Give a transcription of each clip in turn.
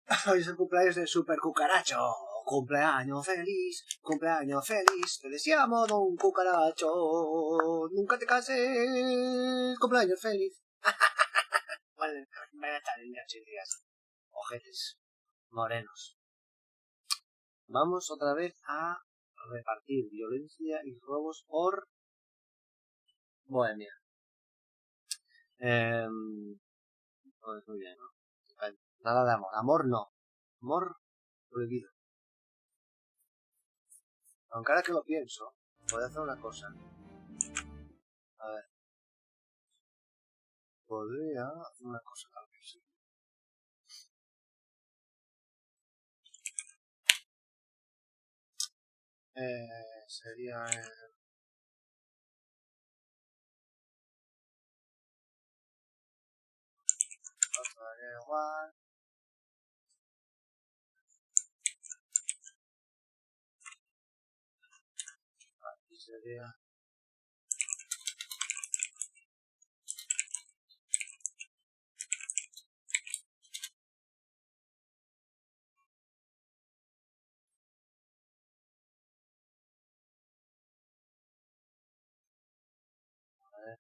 Hoy es el cumpleaños del super cucaracho. Cumpleaños feliz, te deseamos un cucaracho. Nunca te cases, cumpleaños feliz. Vale, van a estar en las días. Ojetes, morenos. Vamos otra vez a repartir violencia y robos por Bohemia. Pues muy bien, ¿no? Nada de amor. Amor no. Amor prohibido. Aunque ahora que lo pienso, puedo hacer una cosa. A ver. Podría hacer una cosa tal vez, sí. Sería igual. Aquí sería a ver.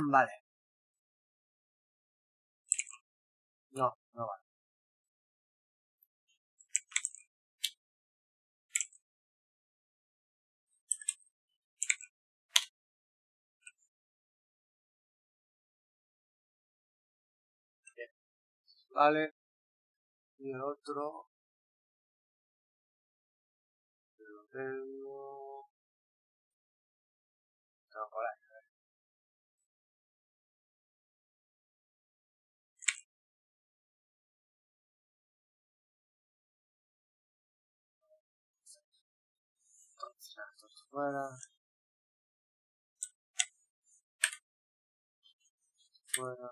Vale. No, no vale. Bien. Vale. Y el otro lo tengo por ahí. Entonces, esto fuera. Fuera.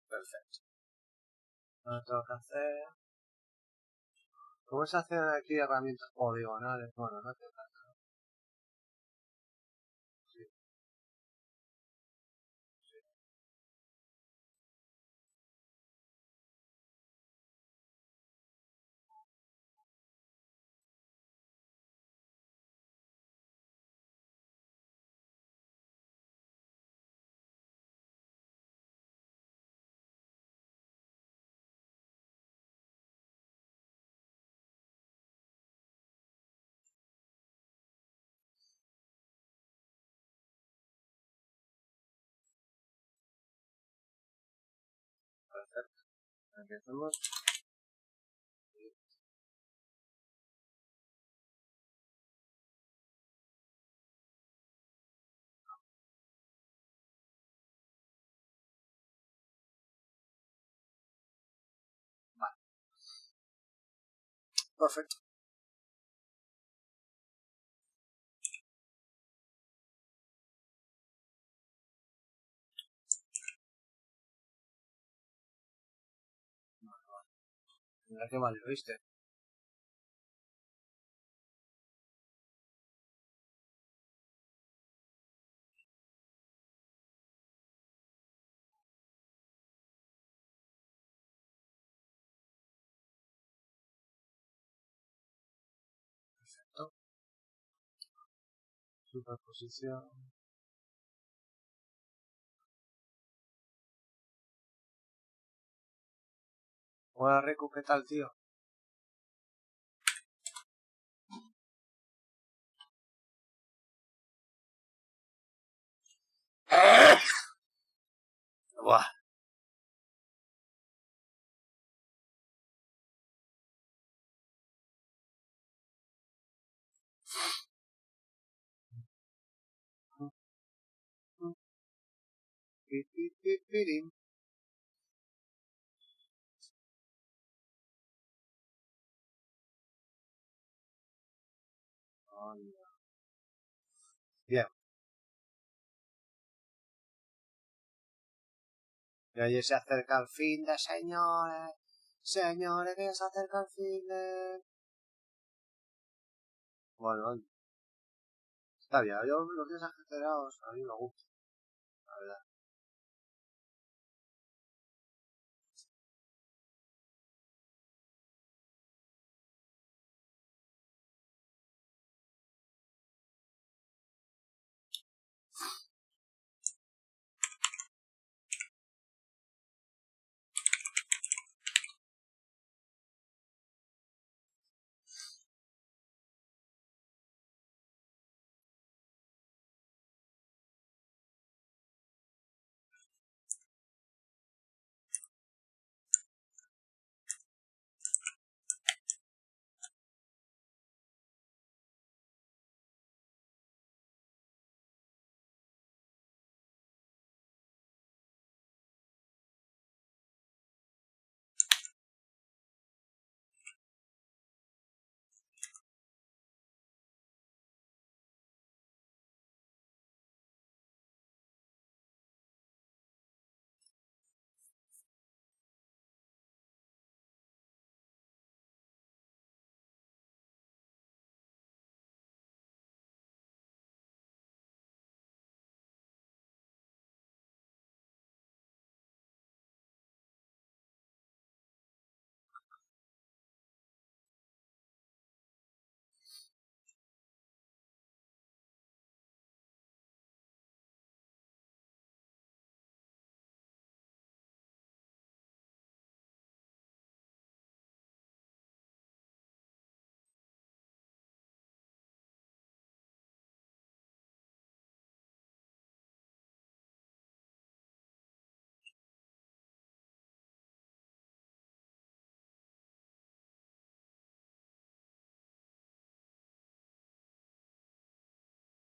Perfecto. Ahora tengo que hacer. ¿Cómo se hacen aquí herramientas poligonales? Bueno, no te pasa. Sí, sí. Perfecto. Empecemos. Vale. Perfecto. Mira qué mal lo viste. Perfecto. Superposición. Hola Reku, ¿qué tal, tío? Buah. Bien. Y ahí se acerca el fin de, señores. Señores, que se acerca el fin de... Bueno, está bien. Yo los días ajetreados a mí me gustan, la verdad.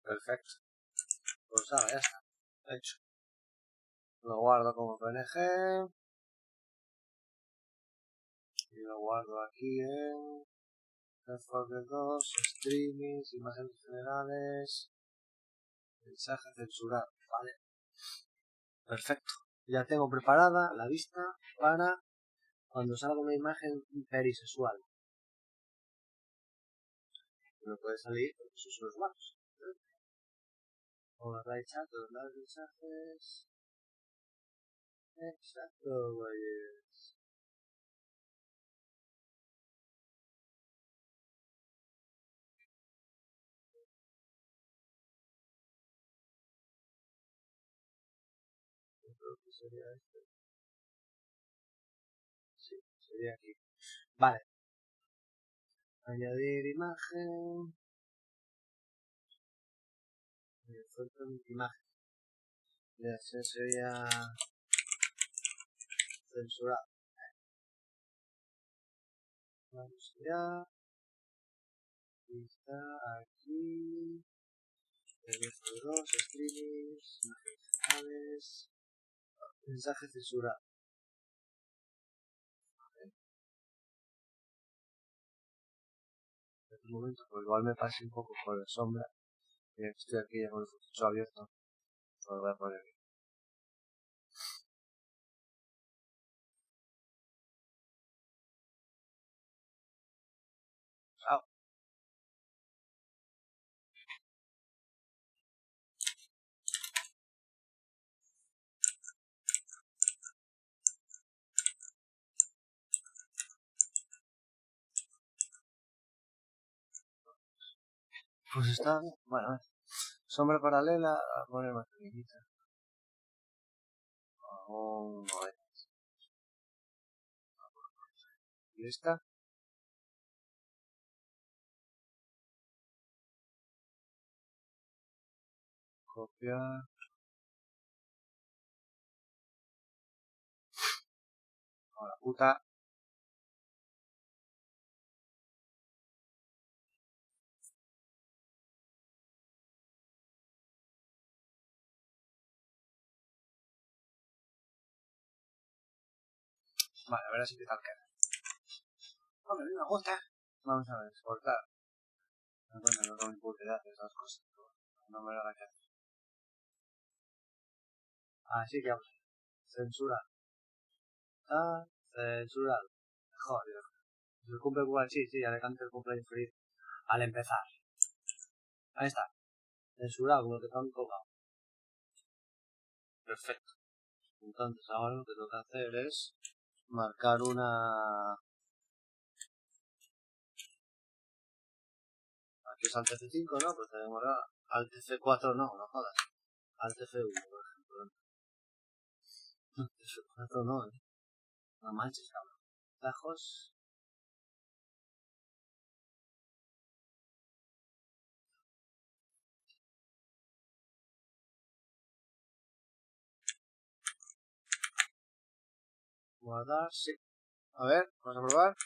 Perfecto. Pues nada, ya está. Hecho. Lo guardo como PNG. Y lo guardo aquí en... Enfoque 2, streamings, imágenes generales, mensaje censurado. Vale. Perfecto. Ya tengo preparada la vista para cuando salga una imagen perisexual. No puede salir porque esos son los malos. Vamos a echar todos los mensajes. Exacto, güeyes. Yo creo que sería este. Sí, sería aquí. Vale. Añadir imagen. Imagen. Y ese sería censurado. Vamos allá. Y está aquí. Servicios 2, streamings, imágenes generales, mensaje censurado. En este momento, pues igual me pase un poco por la sombra. Ya que estoy aquí ya con el futuro abierto, pues lo voy a poner aquí. Ah, pues está bien. Bueno, Sombra paralela, a poner más pequeñita. Oh, no es. ¿Y esta? Copiar. Oh, la puta. Vale, a ver así qué tal queda. Hombre, me gusta. Vamos a ver, exportar. No tengo ni puta idea de esas cosas. No me da la cara. Así que vamos a ver. Censura. Ah, censurado. Joder. Se cumple igual, sí, ya le canto el cumpleaños feliz. Al empezar. Ahí está. Censurado, como que te han colgado. Perfecto. Entonces ahora lo que tengo que hacer es marcar una... Aquí es Alt F5, ¿no? Pues tenemos Alt F4, no jodas. Alt F1, por ejemplo. Alt F4 no, no manches, cabrón. Tajos. Guardar, sí. A ver, vamos a probar.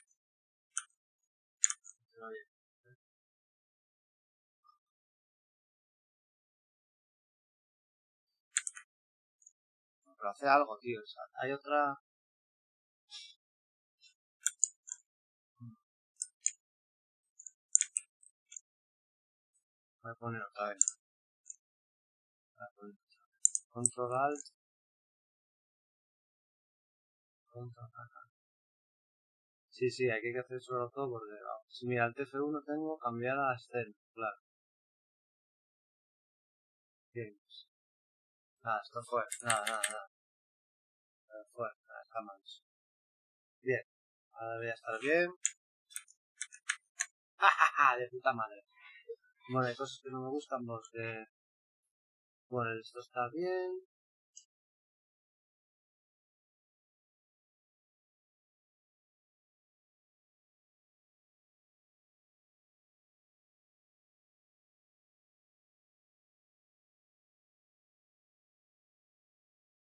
Pero hace algo, tío. O sea, hay otra... Voy a poner otra vez. Control Alt. Control Alt. Sí, hay que hacer solo todo porque... Si mira, el TF1 tengo cambiar a escena, claro. Games. Nada, esto fue. Nada. Fuera, está mal. Bien. Ahora debería estar bien. ¡Ja! De puta madre. Bueno, hay cosas que no me gustan porque... Bueno, esto está bien.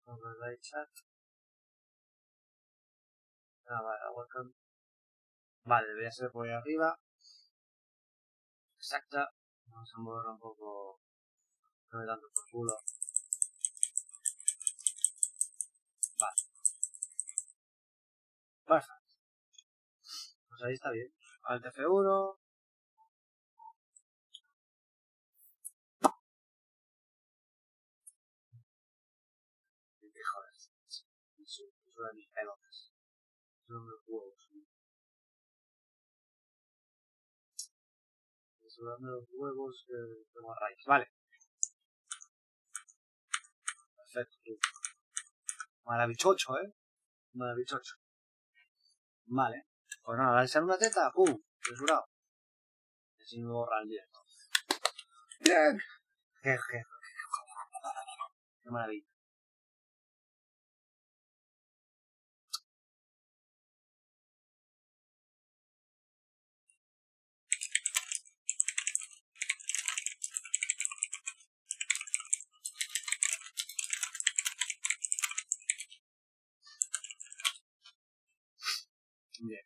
Overlay chat. Vale, welcome. Vale, debería ser por ahí arriba. Exacta. Vamos a moverla un poco. No me tanto por culo. Vale. Perfecto. Pues ahí está bien. Alt F1. Joder. Eso de mis pelotas. Son los huevos. Sudarme los huevos que tengo a raíz. Vale. Perfecto, tío. Maravilloso, Maravilloso. Vale. Pues nada, al ser una teta, ¡pum! Censurado. Así me borra el directo. ¡Bien! ¡Qué maravilla! Bien.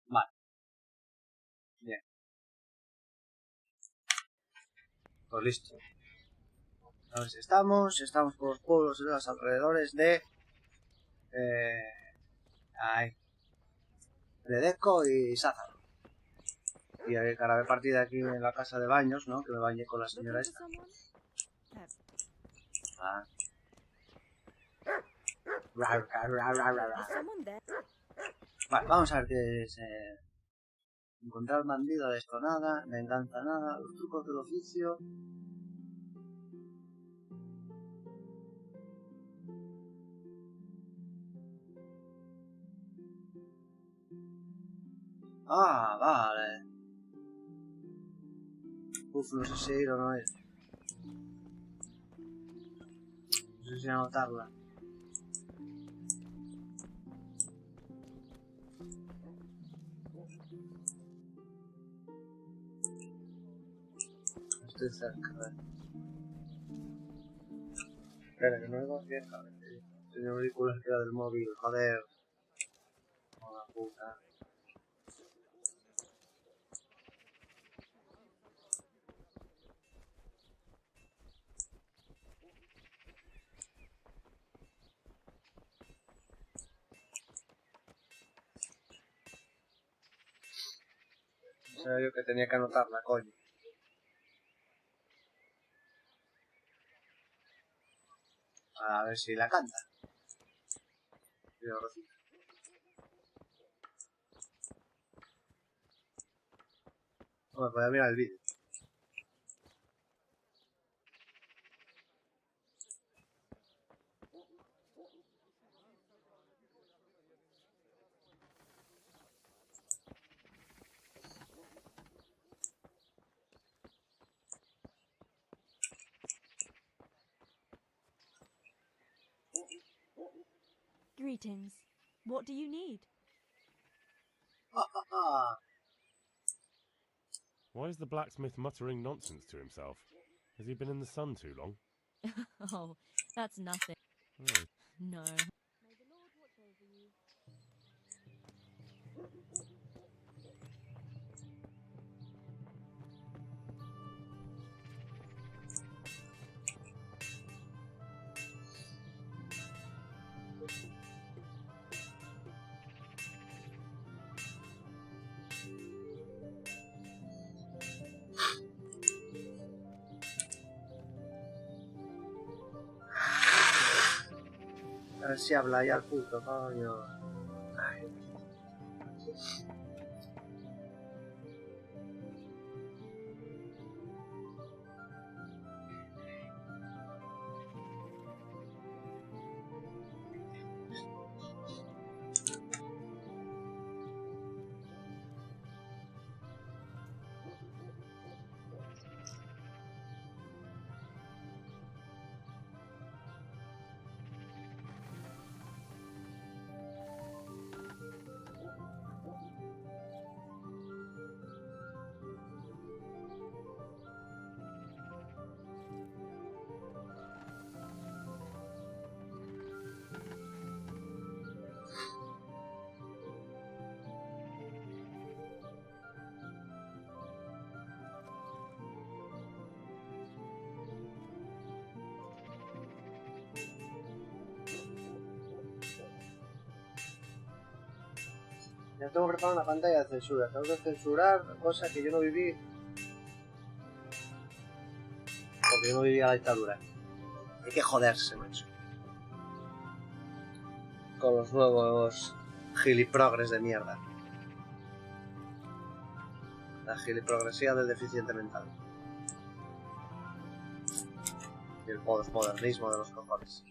Vale. Bien. Pues listo. A ver si estamos por los pueblos de los alrededores de... Ledečko y Sázava. Y a ver, cara de partida aquí en la casa de baños, ¿no? Que me bañé con la señora esta. Ah. Vale, vamos a ver qué es. Encontrar bandido, de esto nada. Venganza nada. Los trucos del oficio. Ah, vale. Uf, no sé si ir o no ir. No sé si anotarla. Estoy cerca, a ver. Espera, que no oigo bien, cabrón. Tenía auriculares que era del móvil, joder. Joder, puta. No sabía yo que tenía que anotarla, coño. A ver si la canta. Y ahora sí. Bueno, voy a mirar el vídeo. Greetings. What do you need? Why is the blacksmith muttering nonsense to himself? Has he been in the sun too long? Oh, that's nothing. Oh. No. May the Lord watch over you. A ver si habla ya el puto, coño. Ay. Ya tengo preparada una pantalla de censura. Tengo que censurar cosas que yo no viví. Porque yo no vivía la dictadura. Hay que joderse, macho. Con los nuevos giliprogres de mierda. La giliprogresía del deficiente mental. Y el postmodernismo de los cojones.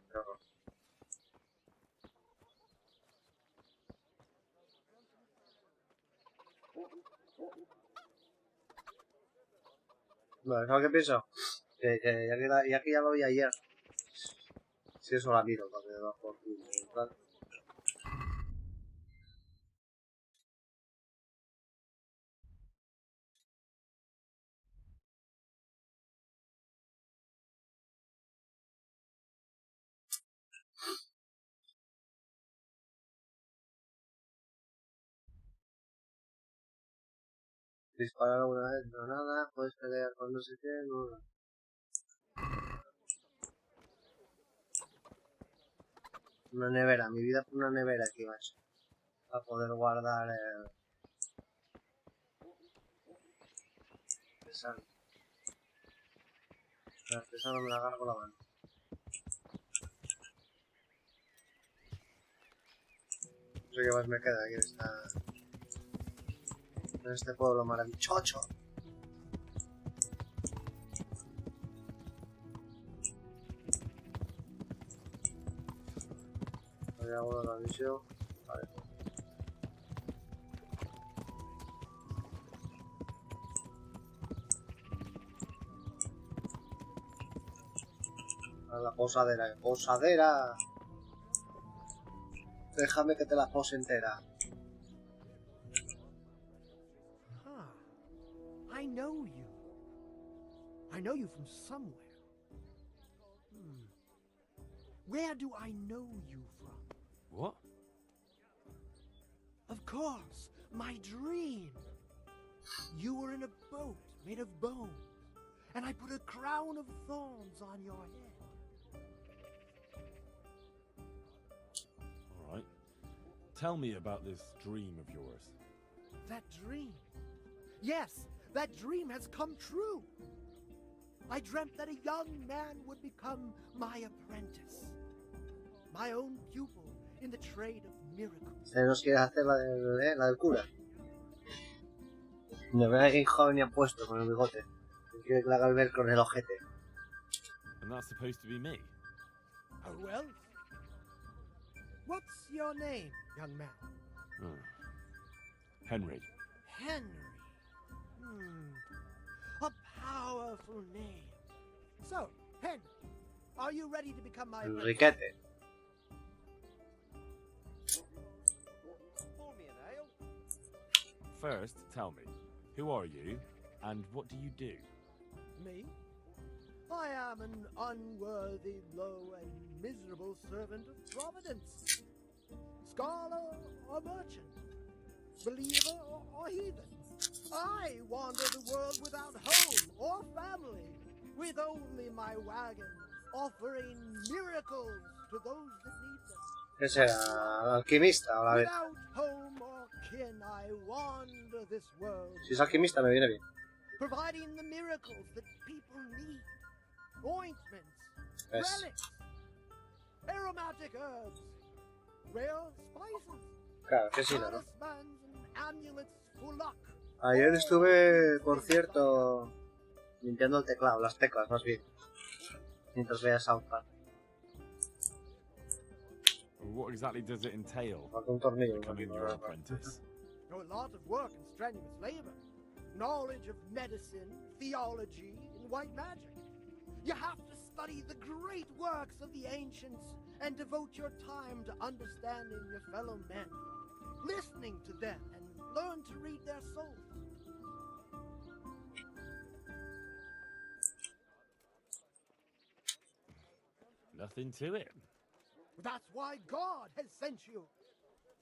Pero no. Bueno, ¿sabes qué pienso? Que ya que ya lo vi ayer. Si eso la miro, porque me va por culo. Disparar alguna vez, no nada. Puedes pelear con no sé qué, no. Una nevera, mi vida fue una nevera aquí, macho. Para poder guardar el artesano. El artesano me la agarro con la mano. sé qué más me queda aquí en este pueblo maravilloso. Había uno en la visión. Vale. A la posadera, posadera. Déjame que te la pose entera. I know you. I know you from somewhere. Where do I know you from? What? Of course, my dream. You were in a boat made of bones, and I put a crown of thorns on your head. All right. Tell me about this dream of yours. That dream? Yes, that dream has come true. I dreamt that a young man would become my apprentice, my own pupil in the trade of miracles. Se nos quiere hacer la del cura. Me ve ahí joven y apuesto con el bigote. Quiere que le haga el velcro en el ojete. And that's supposed to be me? Oh, well. What's your name, young man? Henry. Henry. A powerful name. So, Henry, are you ready to become my apprentice? Enriquete. Pour me an ale. First, tell me, who are you, and what do you do? Me? I am an unworthy, low, and miserable servant of Providence. Scholar or merchant, believer or heathen. I wander the world without home or family, with only my wagon, offering miracles to those that need them. ¿Qué será? ¿Alquimista o la vez? Without home or kin, I wander this world, Si es alquimista me viene bien. providing the miracles that people need. Ointments, ¿Ves? relics, aromatic herbs, rare spices, Claro, que sí, ¿no? talismans and amulets for luck. Ayer estuve, por cierto, limpiando el teclado, las teclas más bien. Mientras veía South Park. What exactly does it entail, Falta un tornillo. becoming your apprentice? A lot of work and strenuous labor. Knowledge of medicine, theology, and white magic. You have to study the great works of the ancients and devote your time to understanding your fellow men, listening to them, and learn to read their souls. Nothing to it. That's why God has sent you.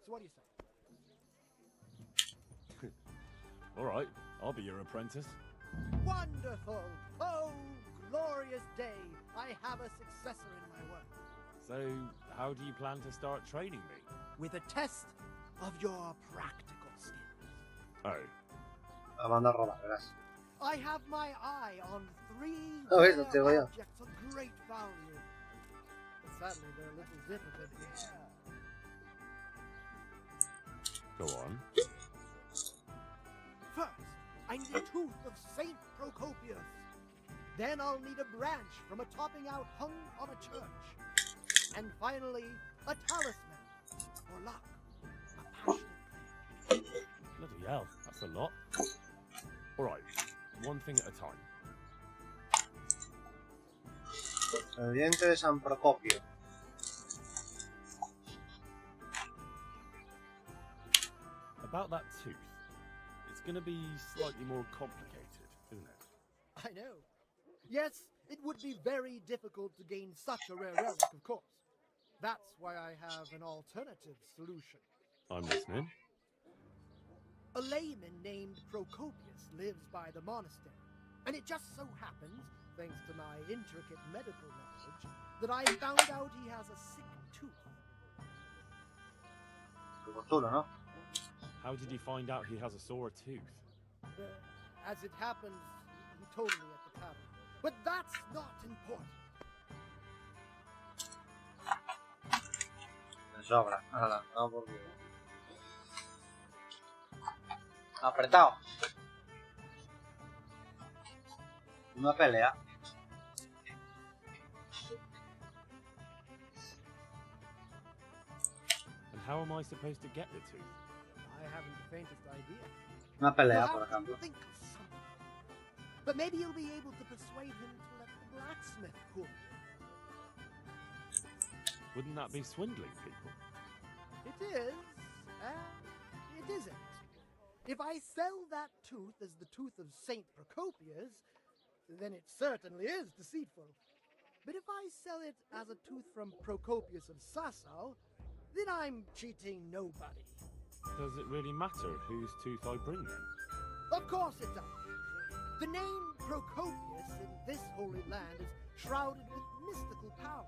So what do you say? All right, I'll be your apprentice. Wonderful! Oh, glorious day! I have a successor in my work. So, how do you plan to start training me? With a test of your practical skills. Oh, La manda a robar, verás. I have my eye on 3 Oh, rare eso te digo yo. objects of great value. But sadly, they're a little difficult to get. go on. First, I need a tooth of Saint Procopius. Then I'll need a branch from a topping out hung on a church. And finally, a talisman for luck. A passionate prayer. Bloody hell, that's a lot. All right, one thing at a time. El diente de San Procopio. About that tooth, it's going to be slightly more complicated, isn't it? I know. Yes, it would be very difficult to gain such a rare relic, of course. That's why I have an alternative solution. I'm listening. A layman named Procopius lives by the monastery, and it just so happens, thanks to my intricate medical knowledge, that I found out he has a sick tooth. Tu fortuna, ¿no? How did you find out he has a sore tooth? As it happens, he told me at the tavern. But that's not important. Me sobra. Hala, vamos por culo. Apretado. Una pelea. And how am I supposed to get the tooth? I haven't the faintest idea. Una pelea, You'll por have to ejemplo. think of something. But maybe you'll be able to persuade him to let the blacksmith pull. Wouldn't that be swindling people? It is, and it isn't. If I sell that tooth as the tooth of Saint Procopius, then it certainly is deceitful. But if I sell it as a tooth from Procopius of Sázava, then I'm cheating nobody. Does it really matter whose tooth I bring then? Of course it does. The name Procopius in this holy land is shrouded with mystical power.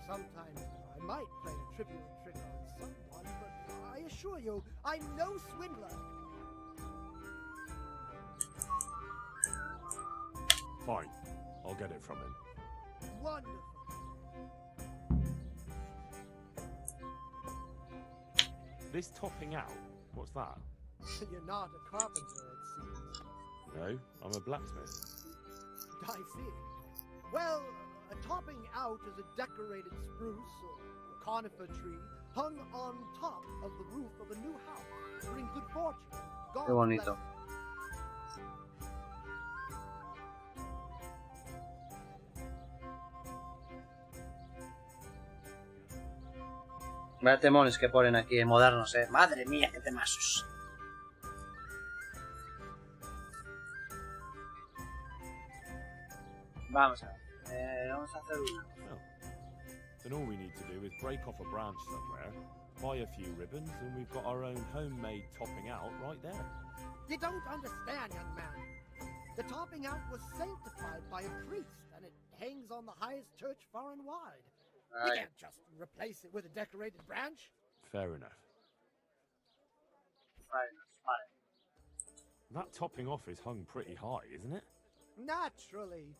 Sometimes I might play a trivial trick on someone, but I assure you, I'm no swindler. Fine, I'll get it from him. Wonderful. This topping out, what's that? You're not a carpenter, it seems. No, I'm a blacksmith. I see. Well, a topping out is a decorated spruce or conifer tree hung on top of the roof of a new house to bring good fortune. God Qué bonito. bless it. Vaya temones que ponen aquí, modernos, Madre mía, qué temazos. Vamos a ver. Vamos a hacer una. Well, then all we need to do is break off a branch somewhere, buy a few ribbons, and we've got our own homemade topping out right there. You don't understand, young man. The topping out was sanctified by a priest, and it hangs on the highest church far and wide. You can't just replace it with a decorated branch. Fair enough. Vale. That topping off is hung pretty high, isn't it? Naturally.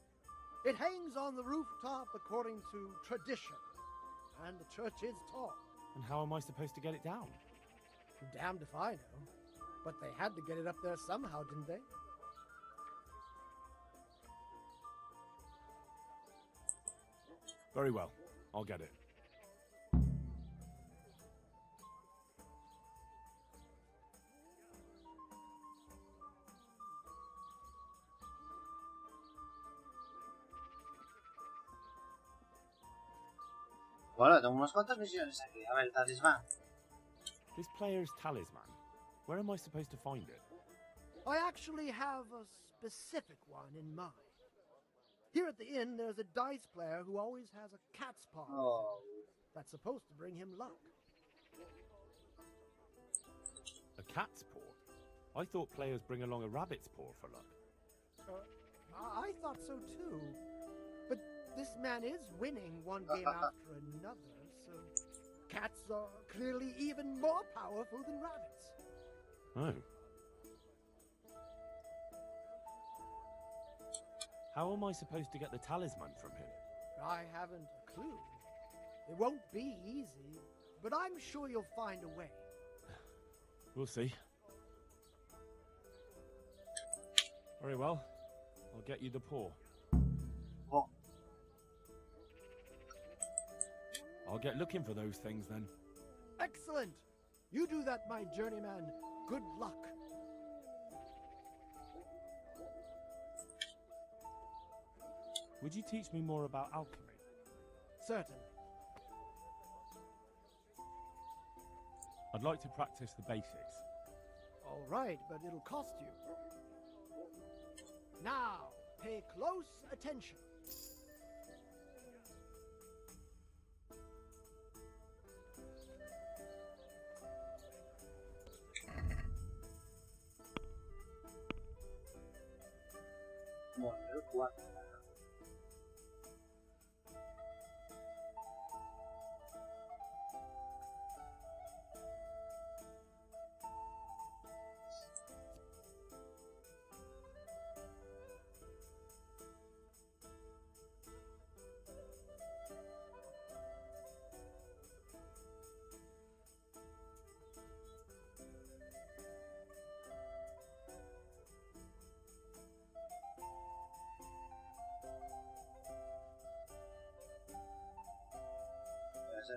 It hangs on the rooftop according to tradition, and the church is tall. And how am I supposed to get it down? Damned if I know. But they had to get it up there somehow, didn't they? Very well, I'll get it. Bueno, tengo unas cuantas misiones aquí. A ver, talismán. This player's talisman. Where am I supposed to find it? I actually have a specific one in mind. Here at the inn, there's a dice player who always has a cat's paw. Oh. That's supposed to bring him luck. A cat's paw? I thought players bring along a rabbit's paw for luck. I thought so too. But this man is winning one game after another, so cats are clearly even more powerful than rabbits. Oh. How am I supposed to get the talisman from him? I haven't a clue. It won't be easy, but I'm sure you'll find a way. We'll see. Very well. I'll get you the paw. Oh. I'll get looking for those things then. Excellent! You do that, my journeyman. Good luck. Would you teach me more about alchemy? Certainly. I'd like to practice the basics. All right, but it'll cost you. Now, pay close attention. Bueno, el 4.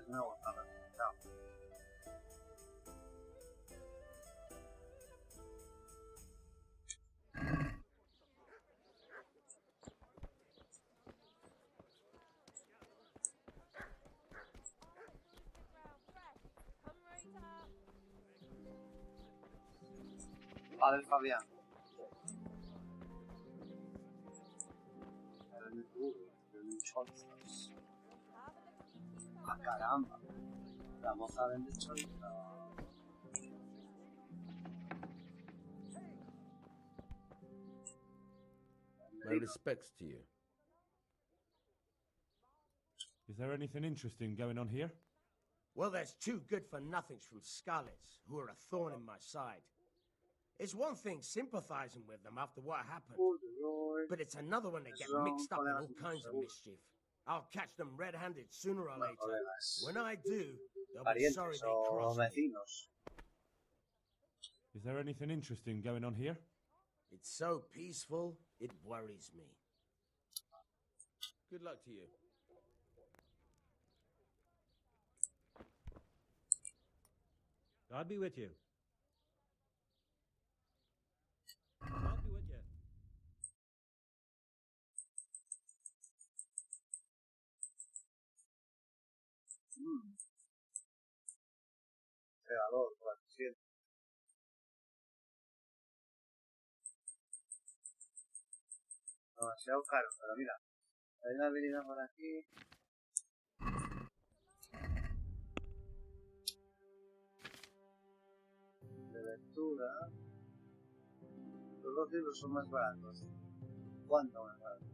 es nuevo, está recomendado. Padre Fabián. El chorizos. Ah, caramba. La moza vende chorizos. My respects to you. Is there anything interesting going on here? Well, there's two good-for-nothings from Scarlets who are a thorn in my side. It's one thing sympathizing with them after what happened, but it's another when they get mixed up in all kinds of mischief. I'll catch them red-handed sooner or later. When I do, they'll be sorry they crossed me. Is there anything interesting going on here? It's so peaceful, it worries me. Good luck to you. God be with you. God be with you. Pegador, 47. Demasiado caro, pero mira, hay una habilidad por aquí. De lectura. Los dos libros son más baratos. ¿Cuánto más barato?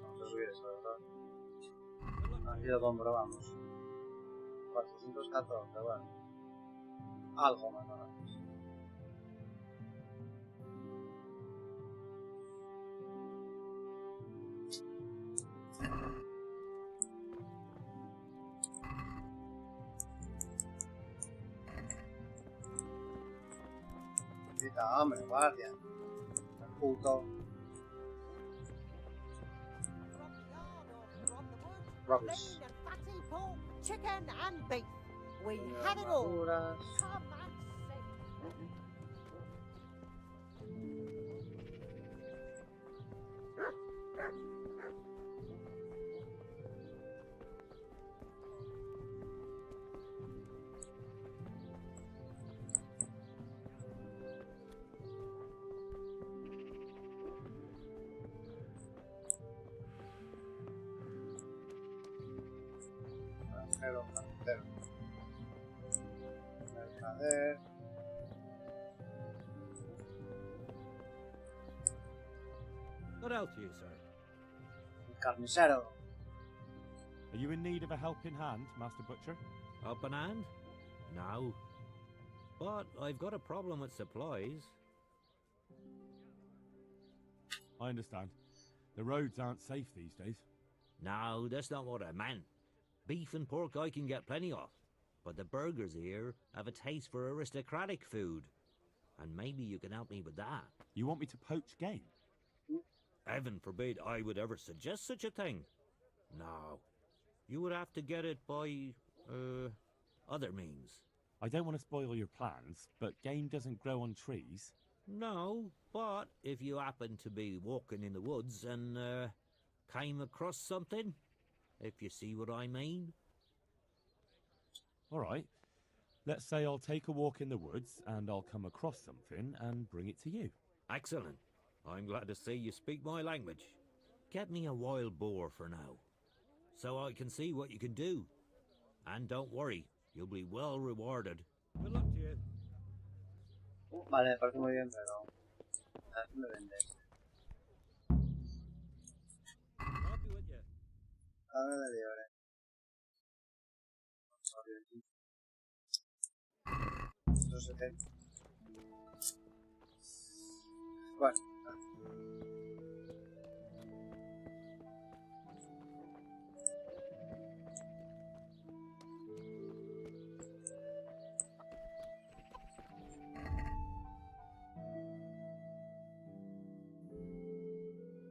Vamos a subir eso, ¿verdad? Aquí lo comprobamos. 414, bueno. Algo más barato. Hombre, guardia. Puto. Rubbish. Plain and fatty pork, chicken and beef. We have it all. Come and see. Mercader. What else to you, sir? El carnicero. Are you in need of a helping hand, Master Butcher? Up an hand? No. But I've got a problem with supplies. I understand. The roads aren't safe these days. No, that's not what I meant. Beef and pork I can get plenty of. But the burgers here have a taste for aristocratic food. And maybe you can help me with that. You want me to poach game? Heaven forbid I would ever suggest such a thing. No. You would have to get it by, other means. I don't want to spoil your plans, but game doesn't grow on trees. No, but if you happen to be walking in the woods and, came across something, if you see what I mean. All right. Let's say I'll take a walk in the woods and I'll come across something and bring it to you. Excellent. I'm glad to see you speak my language. Get me a wild boar for now, so I can see what you can do. And don't worry, you'll be well rewarded. Good luck to you. Vale, me parece muy bien, pero... ¿A qué me vendes? God be with you. Carne de liebre. 270. Bueno.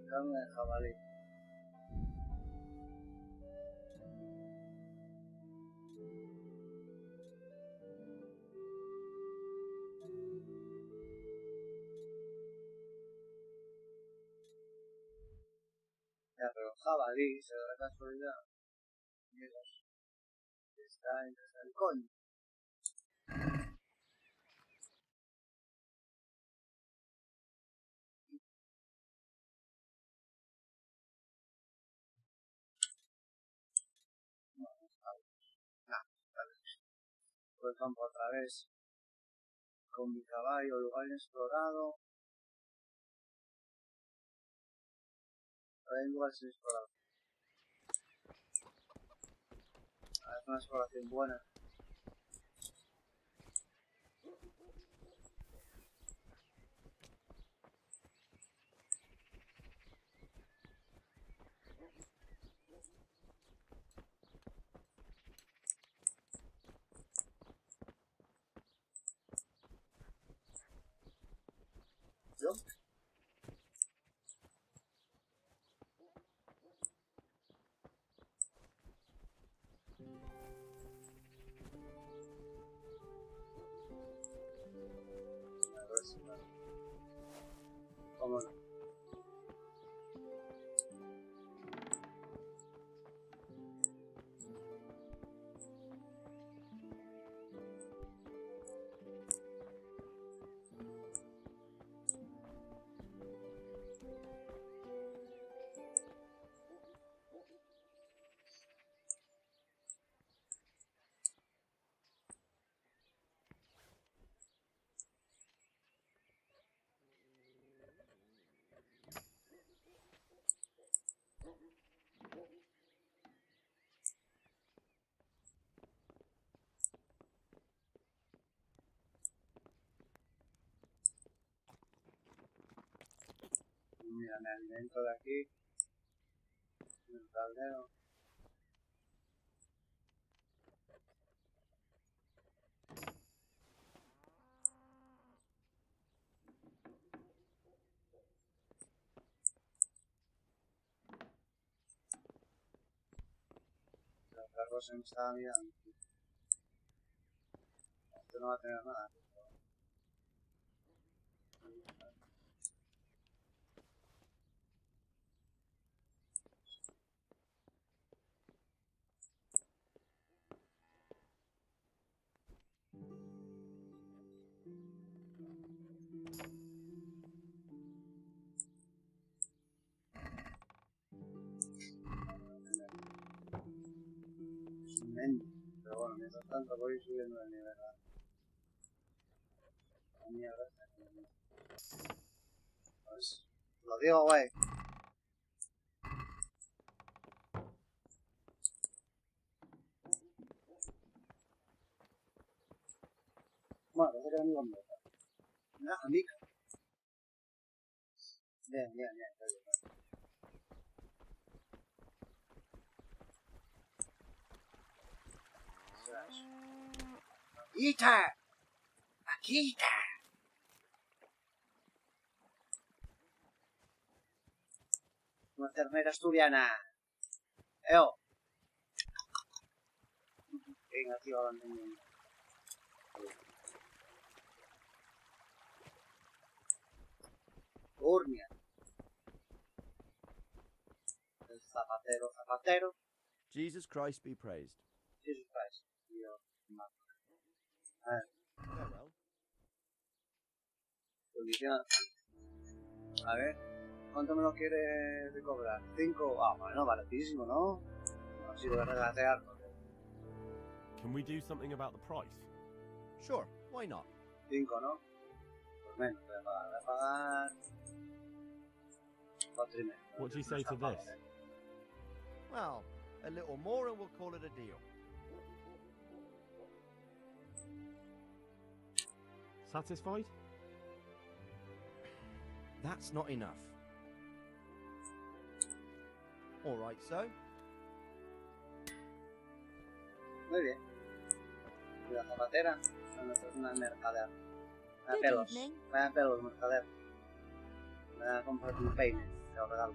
Carne de jabalí. jabalí, se da la casualidad. Dios, está en el coño. Por el campo otra vez. Con mi caballo, lugar inexplorado. Hay lugares inexplorados. Es una exploración buena. ¿Yo? ¿Cómo no? Mira, me alimento de aquí. El caldero. El perro se me estaba mirando. Esto no va a tener nada. Es inmenso. Pero bueno, mientras tanto voy subiendo de nivel. La mierda está aquí. Pues, lo digo, güey. Bueno, parece que era mi hombre. Mira, amiga. Bien, bien, bien. ¡Quita! ¡Quita! Una ternera asturiana. ¡Eo! Venga, tío, abandonando. Urnia. El zapatero, zapatero. Jesus Christ be praised. Jesus Christ. Tío, a ver, Farewell. condición. A ver, ¿cuánto me lo quiere recobrar? 5. Ah, bueno, baratísimo, ¿no? No, si voy a regatear. Can we do something about the price? Sure, why not? 5, ¿no? Pues menos, voy a pagar 4,5. What do you say to this? Well, a little more and we'll call it a deal. Satisfied? That's not enough. All right, so? Muy bien. Y la zapatera, esto es una mercader. Me da Good pelos. evening. Me da pelos, mercader. Me da a comprar un peine, te lo regalo.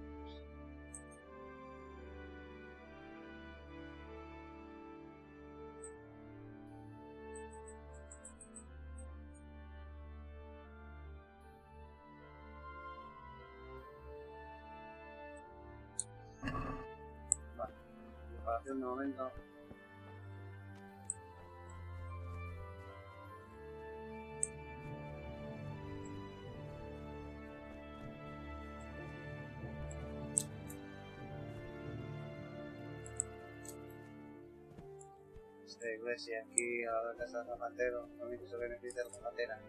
información de momento. Iglesia aquí a la de casa del zapatero, lo único que se beneficia de la zapatera.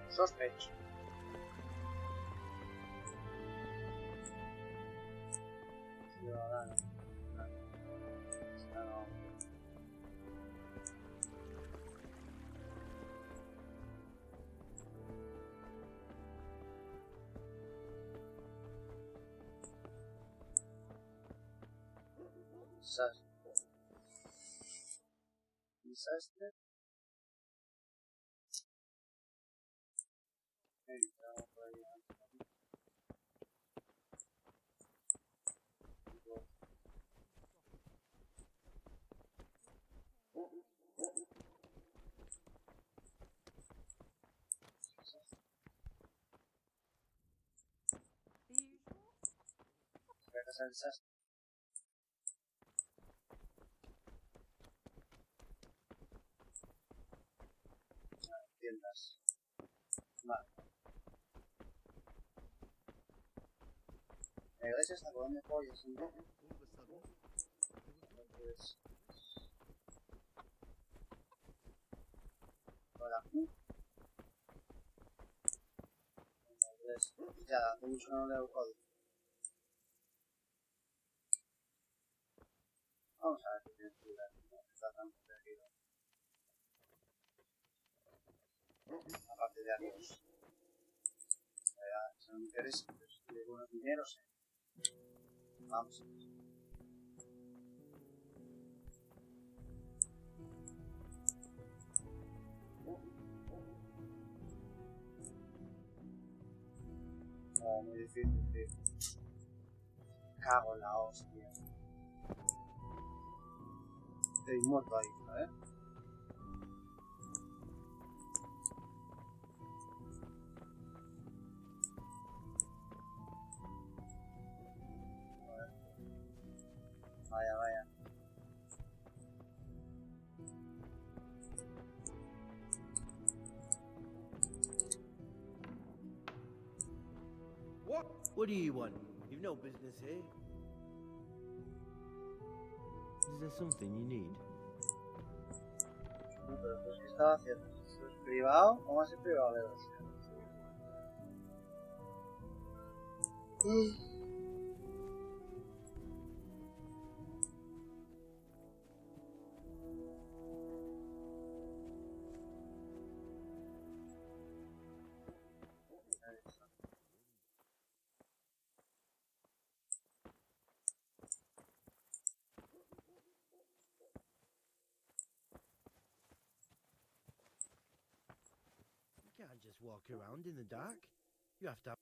Sospecho. Ciudadano. No. Desastre. Entramos por ahí. Voy a casar el desastre. Tiendas. Vale. La iglesia está con de pollos, ¿no? Entonces... Hola. Entonces, ya, hace mucho que no leo código. Vamos a ver qué tiene que ver, no está tan protegido. Aparte de arroz. Si no me interesa, pues llevo unos dineros. Vamos. Oh, muy difícil, tío. Cago en la hostia. Estoy muerto ahí, ¿sabes? Vaya, vaya. What do you want? You've no business here. Is there something you need? No, pero pues, ¿qué estaba haciendo? ¿Esto es privado? ¿Cómo es privado de los? You can't just walk around in the dark. You have to.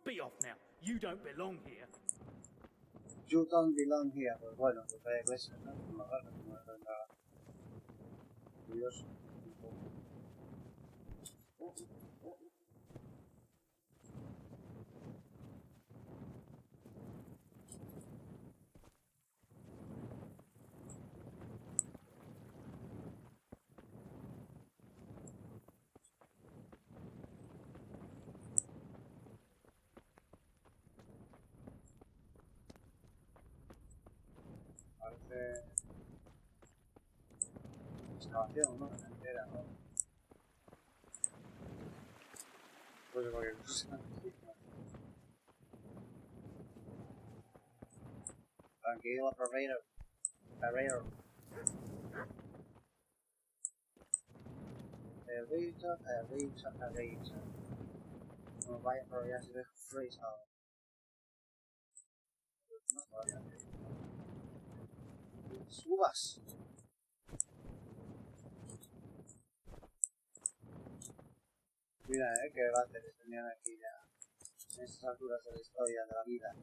Be off now. You don't belong here. You don't belong here. Pues bueno, pues la iglesia, ¿no? Como raro, como era curioso. Parece excavación, ¿no? Entera, ¿no? Pues cualquier cosa. Tranquilo, operator. Operator. Perrito. No vaya, pero ya se ve frisado. No vaya. Subas. Mira, qué debate que tenían aquí ya. En estas alturas de la historia de la vida.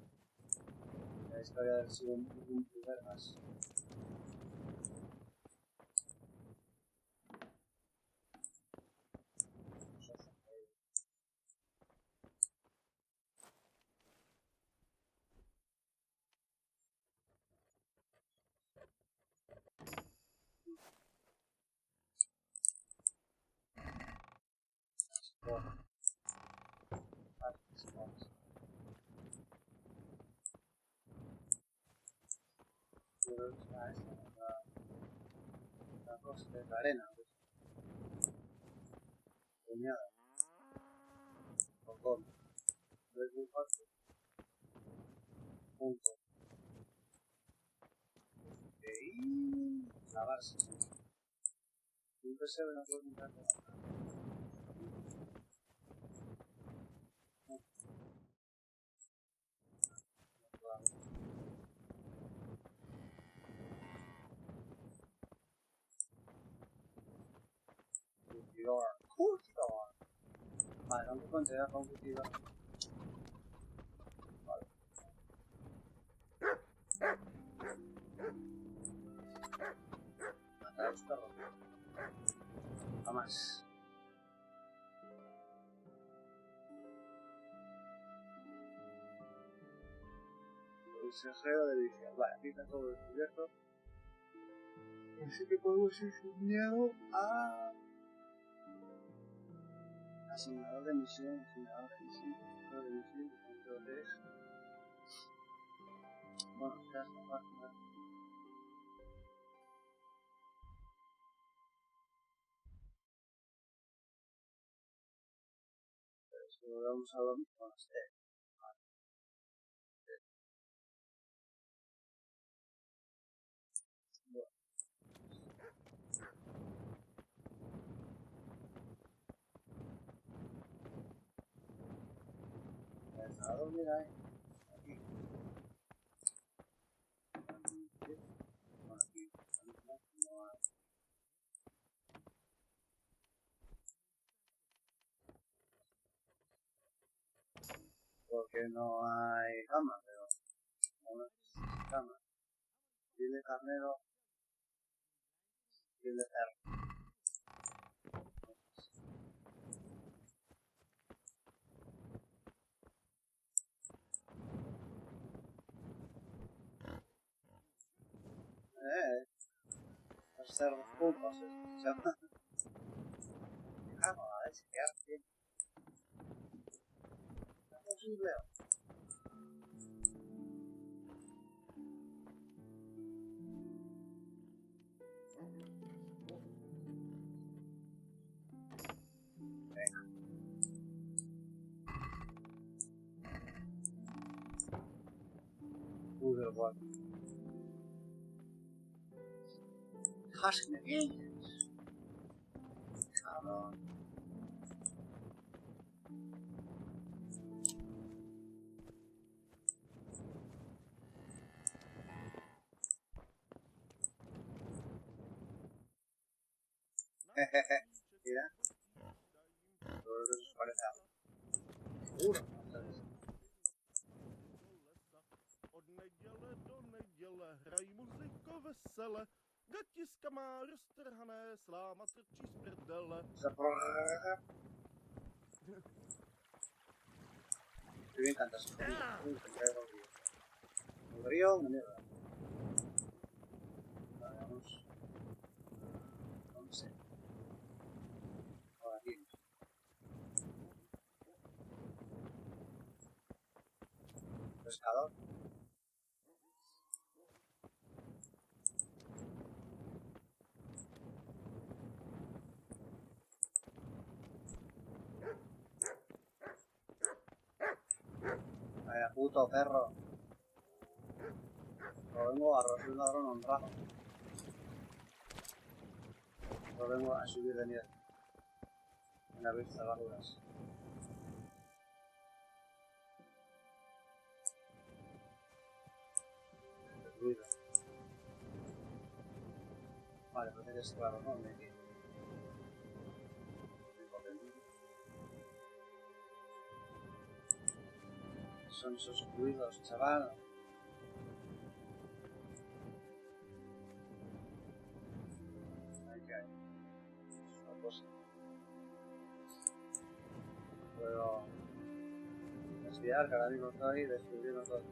La historia del segundo vergas. La cosa de la arena, puñada, botón, es muy fácil, punto, y lavarse, siempre se ve la pregunta de la curtidor. Vale, aunque considera con curtidor. Vale. Matar a los perros. Jamás. Consejero de edición. Vale, aquí está todo descubierto. Así que podemos ir sin miedo a... asignador de misión, asignador de misión, creo que es. Bueno, ya está fácil, ¿no? Pero si volvemos a lo mismo, no sé. Vale. Bueno. ¿A dónde era? Aquí. Bueno, aquí. No hay. Porque no hay cama, pero no hay cama. Piel de carnero, piel de perro. Los cerdos putos, se llama. Vamos a ver si queda bien. No es posible. Venga. Del guapo. Dejas que me vienes. Cabrón. Jejeje. Mira. Todo eso se parece a algo. Seguro. Od neděle do neděle hraj muziku vesele, gatiska má roztrhané, sláma trčí z prdele. Me encanta eso. El río, una mierda. Vale, vamos. No sé. Ahora aquí. Pescador. Vaya puto perro. Lo vengo a robar un ladrón honrado. Lo vengo a subir de nivel. En abrir cerraduras. El ruido. Vale, parece que es claro, ¿no? Me quedo. Son esos ruidos, chaval. pero... Desviar, que ahora mismo estoy descubriendo todo.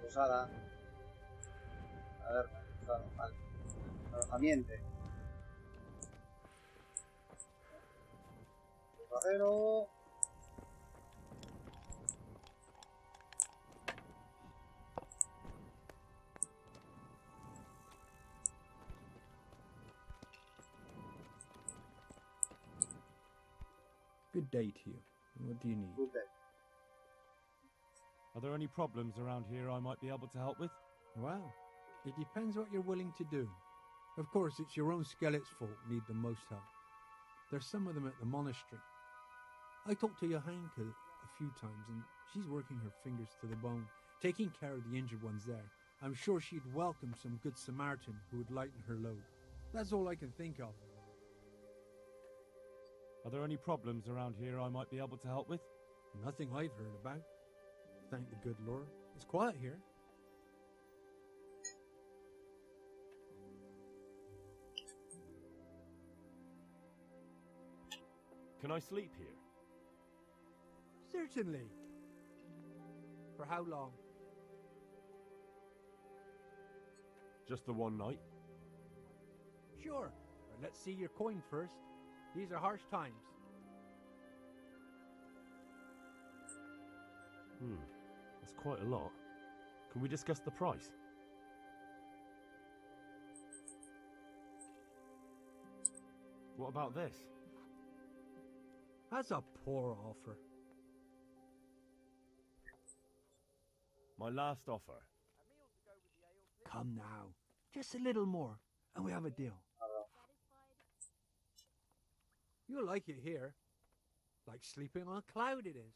Posada. A ver, posada, vale. Alojamiento. Barrero. Good day to you. What do you need? Good day. Are there any problems around here I might be able to help with? Well, it depends what you're willing to do. Of course, it's your own skelet's fault need the most help. There's some of them at the monastery. I talked to Johanka a few times, and she's working her fingers to the bone, taking care of the injured ones there. I'm sure she'd welcome some good Samaritan who would lighten her load. That's all I can think of. Are there any problems around here I might be able to help with? Nothing I've heard about. Thank the good Lord. It's quiet here. Can I sleep here? Certainly. For how long? Just the one night? Sure. But let's see your coin first. These are harsh times. That's quite a lot. Can we discuss the price? What about this? That's a poor offer. My last offer. Come now. Just a little more, and we have a deal. You'll like it here. Like sleeping on a cloud it is.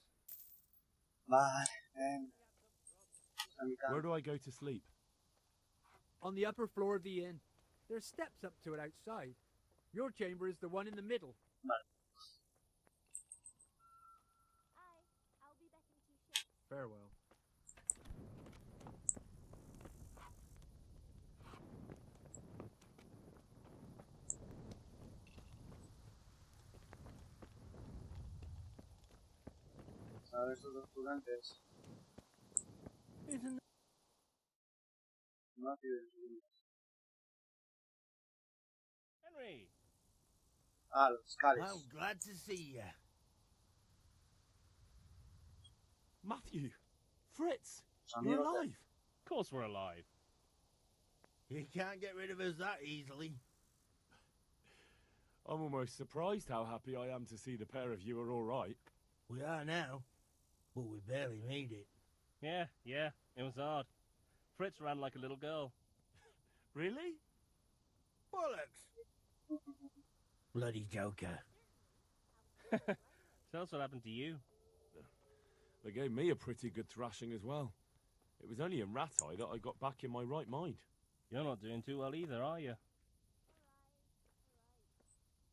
Vale. Where do I go to sleep? On the upper floor of the inn. There's steps up to it outside. Your chamber is the one in the middle. Vale. I'll be back in 2 shakes. Farewell. A ver estos dos estudiantes. Isn't No tienen segundos. Henry! Ah, los cales. I'm glad to see you. Matthew! Fritz! Los You're amigos de- alive! Of course we're alive. You can't get rid of us that easily. I'm almost surprised how happy I am to see the pair of you are all right. We are now, but we barely made it. Yeah, it was hard. Fritz ran like a little girl. Really? Bollocks! Bloody joker. Tell us what happened to you. They gave me a pretty good thrashing as well. It was only in Ratai that I got back in my right mind. You're not doing too well either, are you?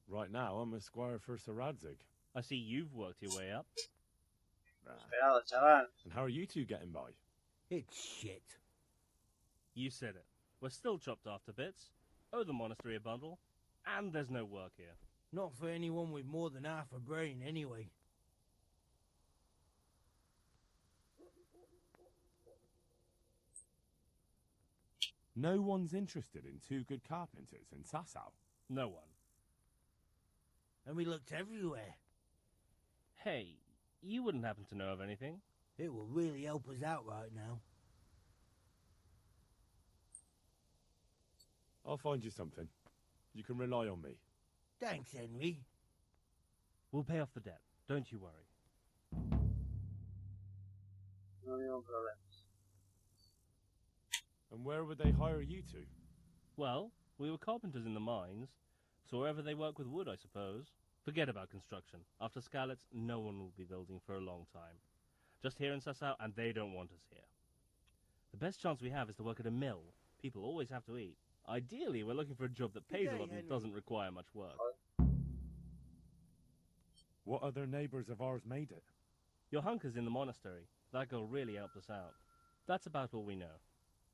Right now, I'm a squire for Sir Radzig. I see you've worked your way up. Esperado, chaval. And how are you two getting by? It's shit. You said it. We're still chopped off to bits, owe the monastery a bundle, and there's no work here. Not for anyone with more than half a brain, anyway. No one's interested in two good carpenters in Sázava. No one. And we looked everywhere. Hey, you wouldn't happen to know of anything? It will really help us out right now. I'll find you something. You can rely on me. Thanks, Henry. We'll pay off the debt, don't you worry. No ningún problema. And where would they hire you to? Well, we were carpenters in the mines, so wherever they work with wood, I suppose. Forget about construction. After Skalitz, no one will be building for a long time. Just here in Sázava, and they don't want us here. The best chance we have is to work at a mill. People always have to eat. Ideally, we're looking for a job that pays a lot and doesn't require much work. What other neighbours of ours made it? Your hunker's in the monastery. That girl really helped us out. That's about all we know.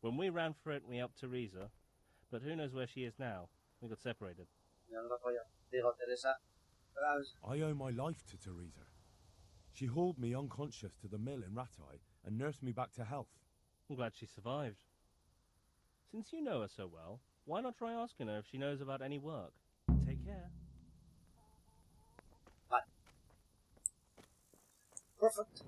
When we ran for it, we helped Teresa, but who knows where she is now? We got separated. I owe my life to Teresa. She hauled me unconscious to the mill in Ratai and nursed me back to health. I'm glad she survived. Since you know her so well, why not try asking her if she knows about any work? Take care. Vale. Perfect.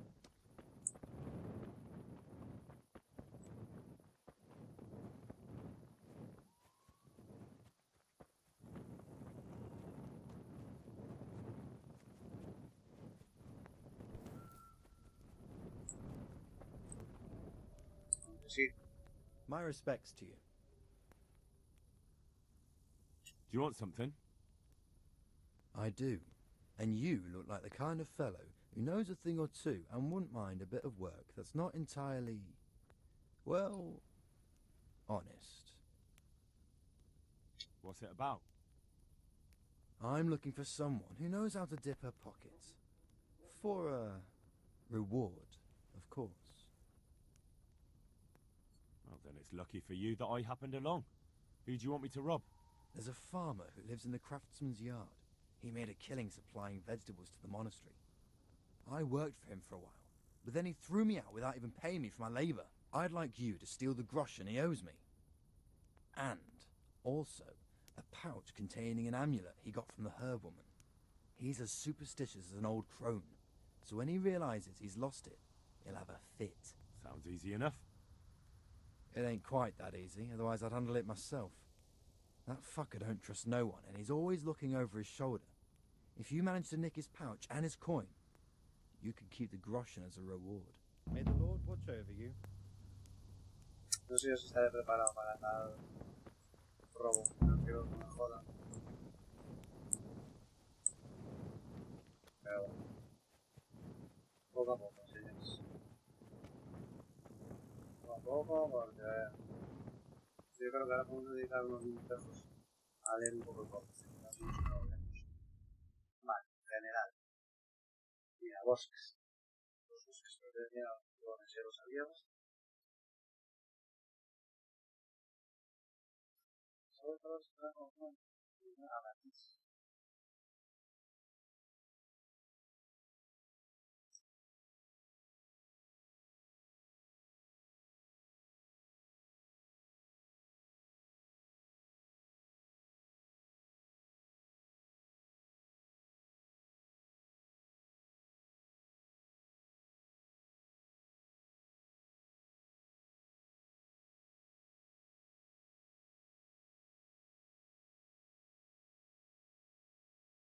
Sí. My respects to you. Do you want something? I do. And you look like the kind of fellow who knows a thing or two and wouldn't mind a bit of work that's not entirely, well, honest. What's it about? I'm looking for someone who knows how to dip her pockets. For a reward, of course. Well, then it's lucky for you that I happened along. Who do you want me to rob? There's a farmer who lives in the craftsman's yard. He made a killing supplying vegetables to the monastery. I worked for him for a while, but then he threw me out without even paying me for my labour. I'd like you to steal the groschen he owes me. And also a pouch containing an amulet he got from the herb woman. He's as superstitious as an old crone, so when he realises he's lost it, he'll have a fit. Sounds easy enough. It ain't quite that easy, otherwise I'd handle it myself. That fucker don't trust no one, and he's always looking over his shoulder. If you manage to nick his pouch and his coin, you can keep the groschen as a reward. May the Lord watch over you. No sé si estaré preparado para tal robo. No quiero que me jodan. Pero bueno. Poco a poco, señores. Poco a poco, porque yo creo que ahora podemos dedicar unos minutos a leer un poco el cómic. Así no lo vemos. Vale, general. Mira, bosques. Los bosques pertenecen a los meseros abiertos. Sobre todo se trata de una matiz.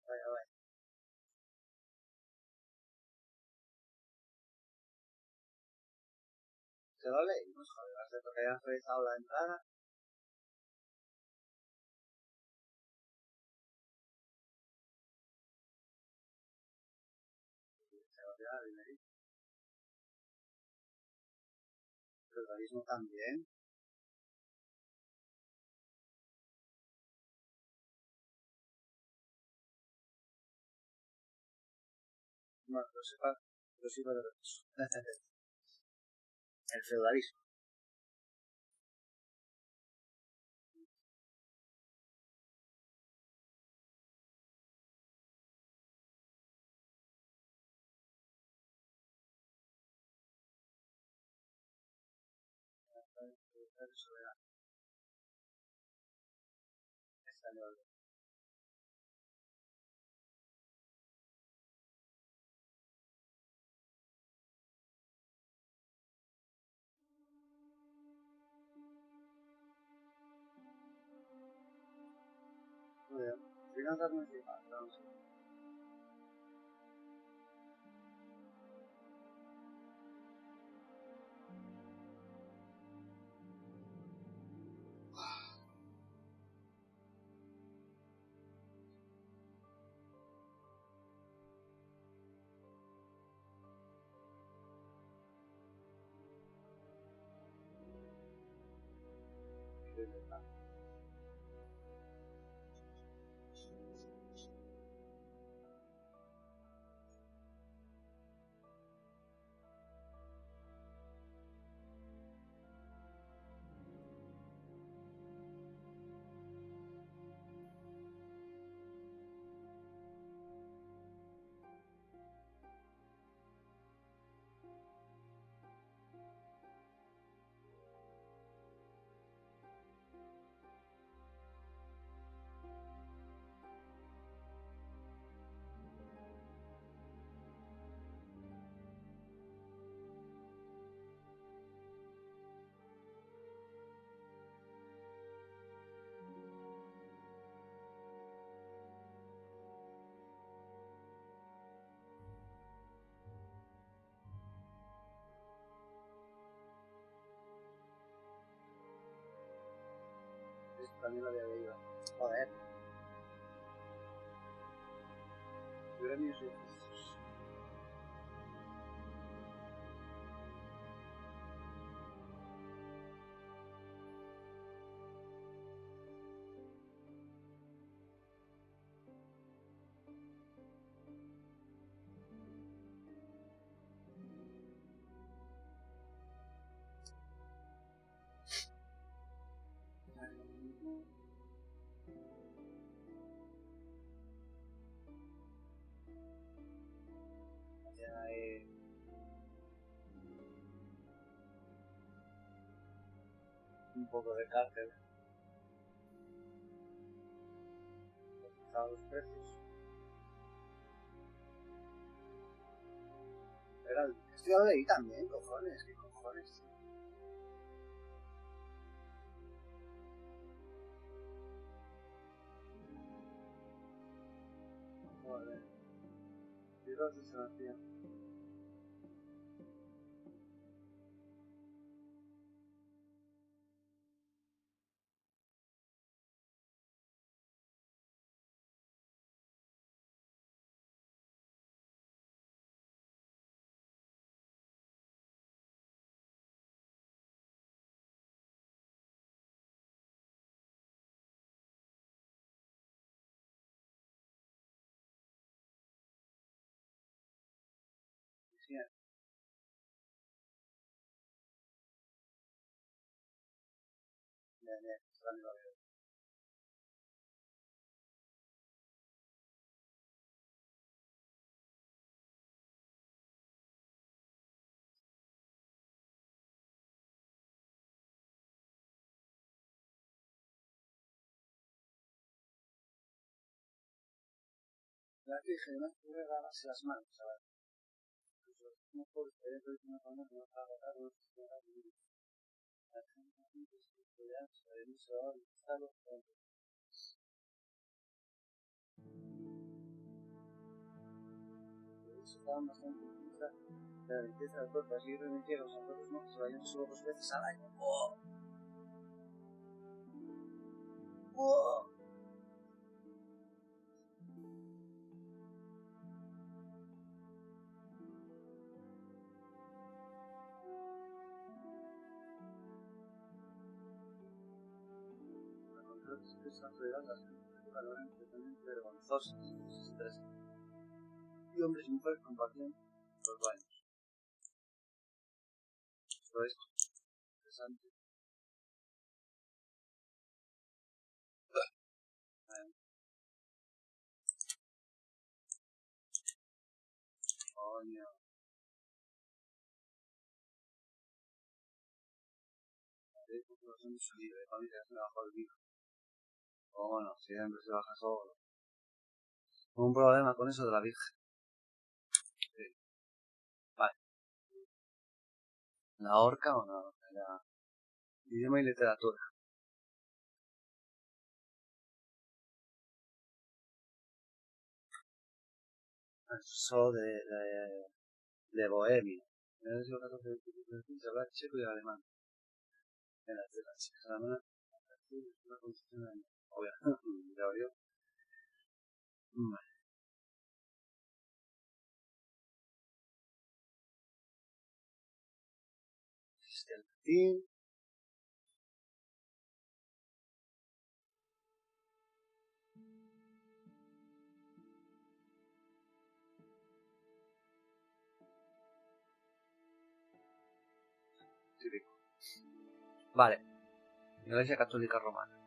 Vaya, vaya. Se lo leímos, joder, hasta que haya realizado la entrada. Se va a quedar bien ahí. El organismo también. Bueno, lo sepa de reposo. El feudalismo. Soberano. Español. Muy bien. Finanzas municipales, vamos a ver. también lo había leído. Joder. Premios y oficios. Un poco de cárcel. Los precios. Era esto ya lo leí también, cojones, qué cojones. Joder. Libros de sanación. Sí. Bien, también lo veo. La que dije, no pude agarrarse las manos, ¿sabes? No puedo esperar que una forma que no está agotado, no se puede dar bien. La gente no se puede dar, Servicios, usados, estaban bastante en contra de la limpieza del cuerpo, así que permitía que los sacerdotes no se vayan solo 2 veces al año. ¡Oh! ¡Oh! Estas reglas las valoran totalmente vergonzosas. Es interesante. Y hombres y mujeres compartían los baños. Esto es interesante. Coño. Los hombres son libres, familia es bajo el vino. O bueno, siempre se baja solo. Un problema con eso de la Virgen. Sí. Vale. ¿La horca o no? Ya. Idioma y literatura. Eso de Bohemia. En el siglo XIV se habla checo y alemán. En las chicas alemanas, una constitución obvia. Ya abrió. Vale. Existe el latín. Típico. Vale. Iglesia Católica Romana.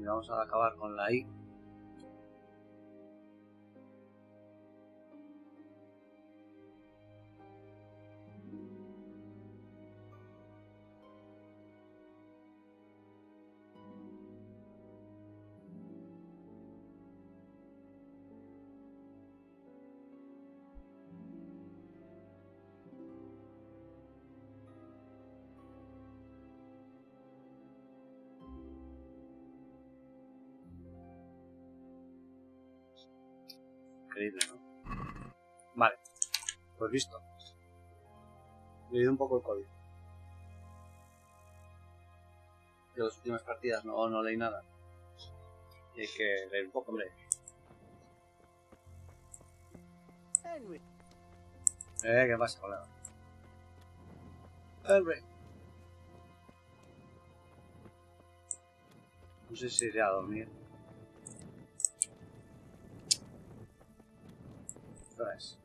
Y vamos a acabar con la I. Increíble, ¿no? Vale, pues listo. He leído un poco el código. De las últimas partidas no leí nada. Y hay que leer un poco, hombre. ¿Qué pasa, colega? Henry. No sé si iré a dormir. ¿Qué hora es?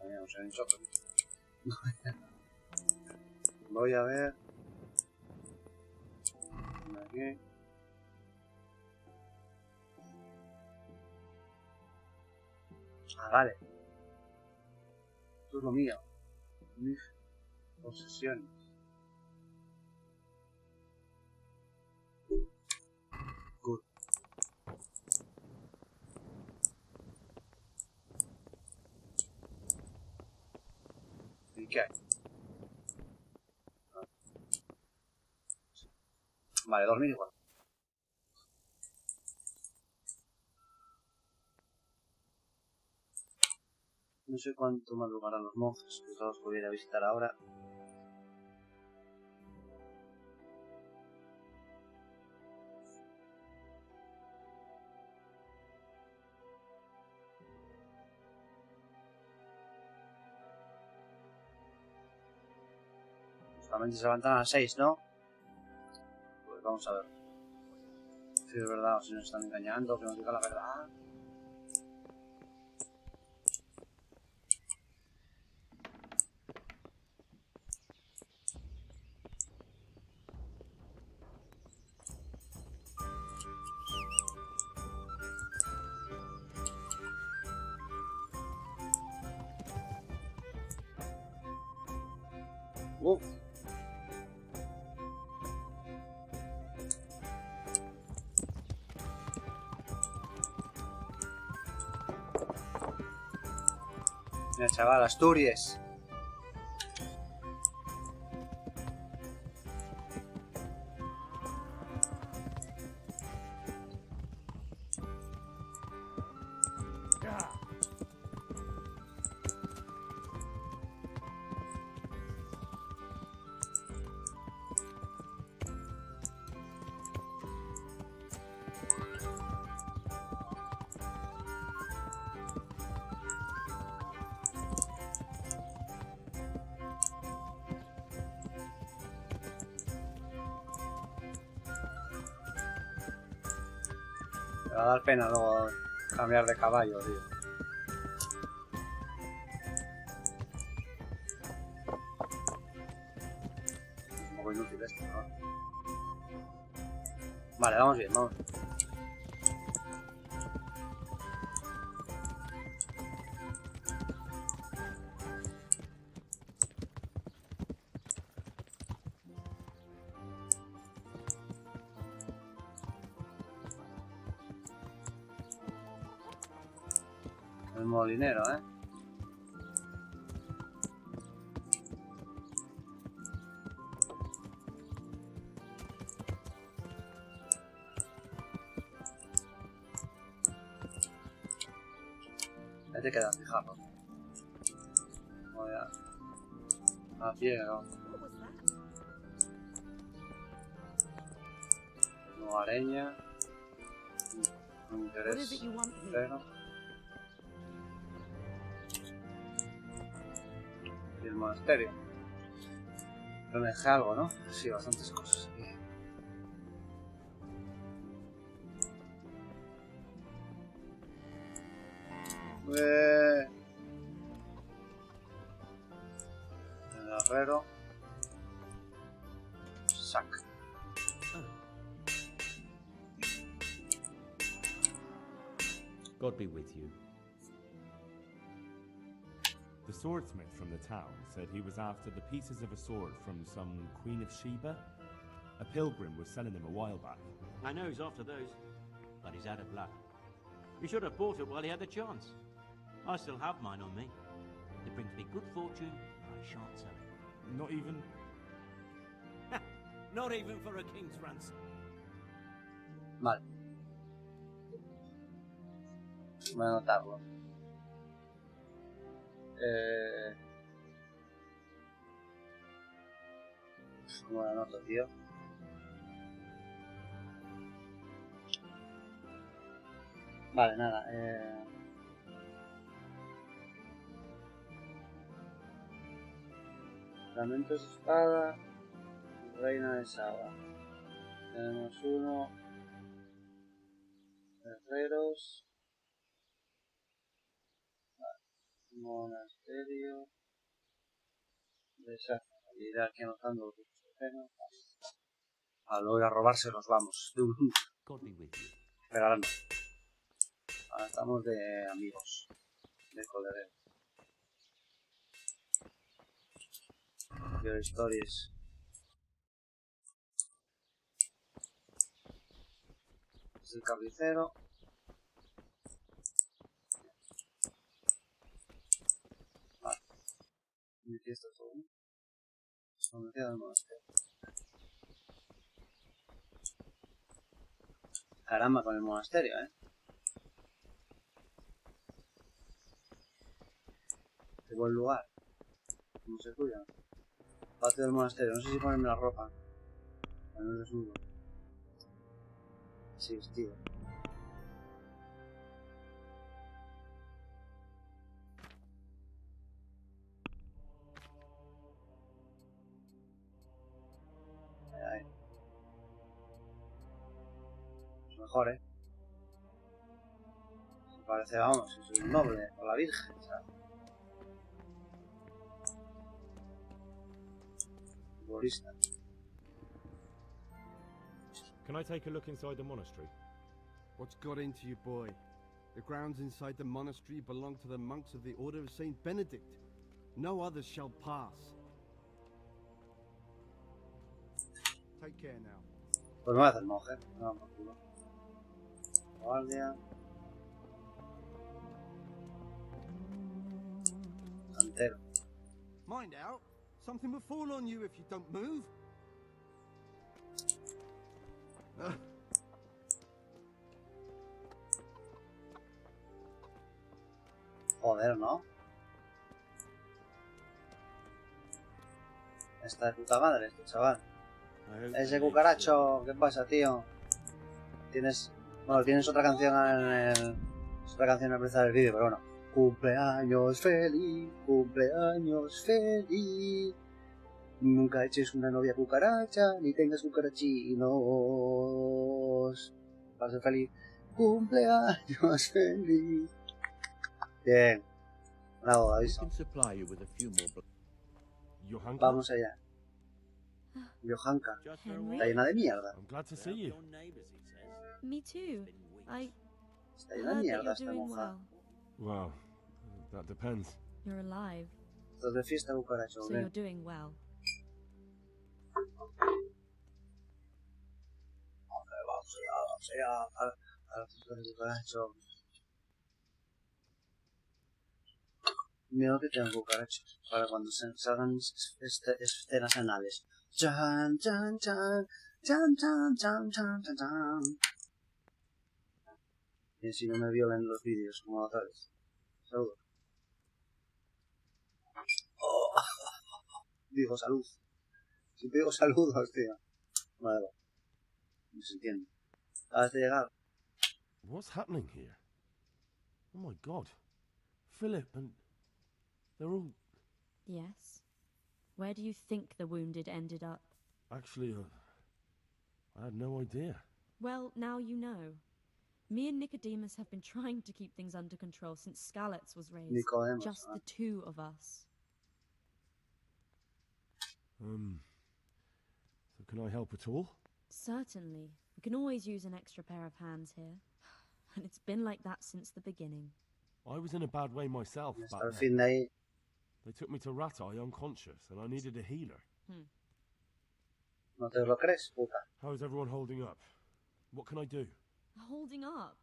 No sé ni sopa. Voy a ver. Aquí. Ah, vale. Esto es lo mío. Mis posesiones. Good. ¿Y qué hay? Vale, dormir igual. No sé cuánto madrugarán los monjes, que los pudiera visitar ahora. Justamente se levantan a las 6, ¿no? Pues vamos a ver. Si es verdad o si nos están engañando, que nos diga la verdad. Uf. Mira, chaval, Asturias. Me va a dar pena luego cambiar de caballo, tío. Es un poco inútil esto, ¿no? Vale, vamos bien, vamos. El molinero, ¿eh? Ahí te quedas, fijaros. Voy a pie, ¿no? No areña. No me interesa. Pero... y el monasterio. Pero me dejé algo, ¿no? Sí, bastantes cosas. herrero. Sac. God be with you. The swordsmith from the town said he was after the pieces of a sword from some Queen of Sheba. A pilgrim was selling him a while back. I know he's after those, but he's out of luck. He should have bought it while he had the chance. I still have mine on me. It brings me good fortune, and I shan't sell it. Not even... Not even for a king's ransom. Vale. Voy a anotarlo. ¿Cómo lo anoto, tío? Vale, nada. Fragmentos de espada. Reina de Saba. Tenemos uno. Herreros. Vale. Monasterio. Desastre. Ir aquí anotando los terrenos. A lo ir a robárselos, vamos. Regalando. Ahora estamos de amigos. De colegueros. Quiero historias. Es el carnicero. Vale. Y aquí está todo. Escondida del monasterio. Caramba con el monasterio, Qué buen lugar. ¿Cómo se cuida? Patio del monasterio. No sé si ponerme la ropa. Para no desnudo. Sí, vestido. Ahí. Es mejor, Se parece, vamos, que soy un noble, o la virgen, ¿sabes? Futbolista. Can I take a look inside the monastery? What's got into you, boy? The grounds inside the monastery belong to the monks of the Order of Saint Benedict. No others shall pass. Take care now. Pues me voy a hacer monje. No, por culo. Guardia. Cantero. Mind out. Something will fall on you if you don't move. Joder, ¿no? Está de puta madre este chaval. Ese cucaracho, ¿qué pasa, tío? Tienes otra canción otra canción al empezar el vídeo, pero bueno. Cumpleaños feliz. Nunca eches una novia cucaracha, ni tengas cucarachinos. Para ser feliz. Cumpleaños feliz. Bien. Bravo, aviso. Vamos allá. Johanka. Está llena de mierda. Me too. Está llena de mierda esta monja. Well, that depends. You're alive. Estás de fiesta, cucaracho. So you're doing well. Vamos allá. A la fiesta de cucaracho. Miedo que tengan cucarachos para cuando salgan escenas anales. Chan, chan, chan, chan, chan, chan, chan, chan, chan. Y así no me violen los vídeos como otra vez. Saludos. Oh. Digo salud. Siempre digo saludos, tío. Vale, no se entiende. Acabas de llegar. What's happening here? Oh my god. Philip and... they're all... Yes. Where do you think the wounded ended up? Actually, I had no idea. Well, now you know. Me and Nicodemus have been trying to keep things under control since Skalitz was raised. Nicodemus, Just the two of us. So can I help at all? Certainly. We can always use an extra pair of hands here. And it's been like that since the beginning. I was in a bad way myself back Al then. fin de ahí. They took me to Rat Eye unconscious, and I needed a healer. ¿No te lo crees, puta? How is everyone holding up? What can I do? Holding up?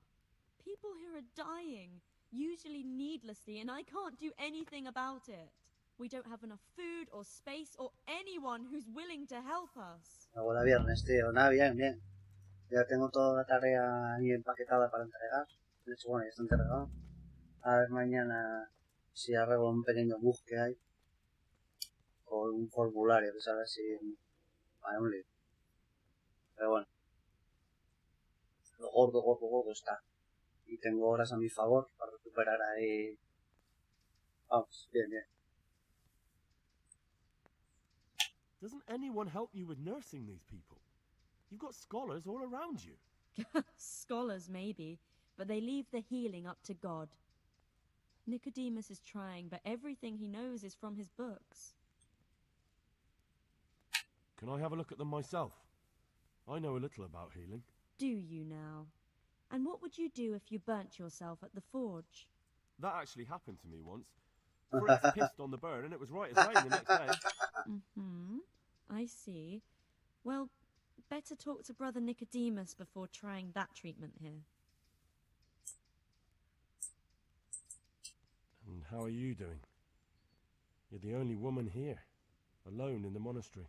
People here are dying, usually needlessly, and I can't do anything about it. We don't have enough food or space or anyone who's willing to help us. Ahora viernes, tío. Nada, bien, bien. Ya tengo toda la tarea ahí empaquetada para entregar. De hecho, bueno, ya está entregado. A ver mañana si arreglo un pequeño bug que hay. O un formulario que sale así. Vale, un lío. Pero bueno. Lo gordo está. Y tengo horas a mi favor para recuperar ahí. Vamos, bien, bien. Doesn't anyone help you with nursing these people? You've got scholars all around you. Scholars, maybe, but they leave the healing up to God. Nicodemus is trying, but everything he knows is from his books. Can I have a look at them myself? I know a little about healing. Do you now? And what would you do if you burnt yourself at the forge? That actually happened to me once. Fritz pissed on the burn and it was right as rain the next day. I see. Well, better talk to Brother Nicodemus before trying that treatment here. And how are you doing? You're the only woman here, alone in the monastery.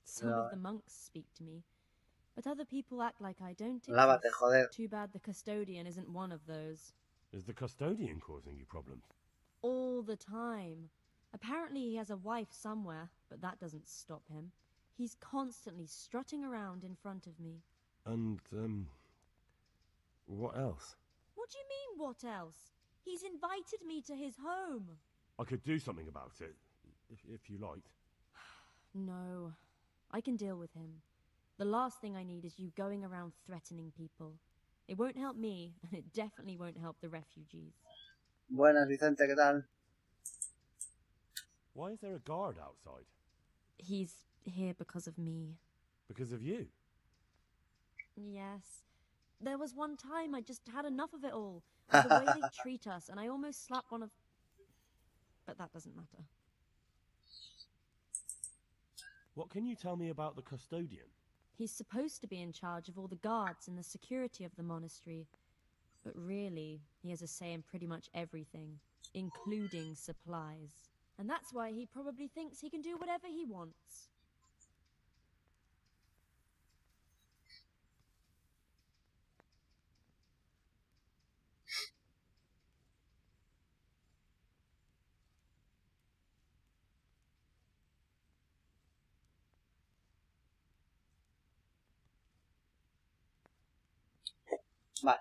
Some of the monks speak to me, but other people act like I don't exist. Lávate, joder. Too bad the custodian isn't one of those. Is the custodian causing you problems? All the time. Apparently he has a wife somewhere, but that doesn't stop him. He's constantly strutting around in front of me. And, what else? What do you mean, what else? He's invited me to his home. I could do something about it, if you liked. No, I can deal with him. The last thing I need is you going around threatening people. It won't help me, and it definitely won't help the refugees. Buenas, Vicente, ¿qué tal? Why is there a guard outside? He's here because of me. Because of you? Yes. There was one time I just had enough of it all. The way they treat us, and I almost slapped one of... But that doesn't matter. What can you tell me about the custodian? He's supposed to be in charge of all the guards and the security of the monastery. But really, he has a say in pretty much everything, including supplies. And that's why he probably thinks he can do whatever he wants. Vale.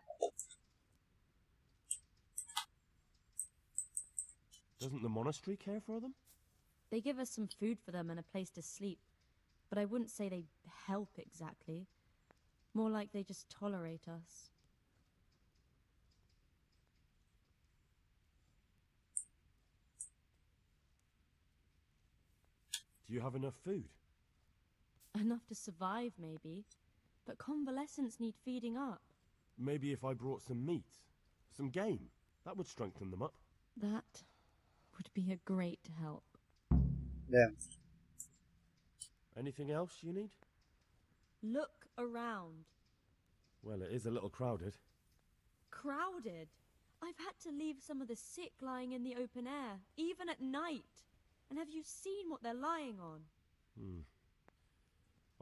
Doesn't the monastery care for them? They give us some food for them and a place to sleep, but I wouldn't say they help exactly. More like they just tolerate us. Do you have enough food? Enough to survive, maybe, but convalescents need feeding up. Maybe if I brought some meat, some game, that would strengthen them up. That would be a great help. Yeah. Anything else you need? Look around. Well, it is a little crowded. Crowded? I've had to leave some of the sick lying in the open air, even at night. And have you seen what they're lying on?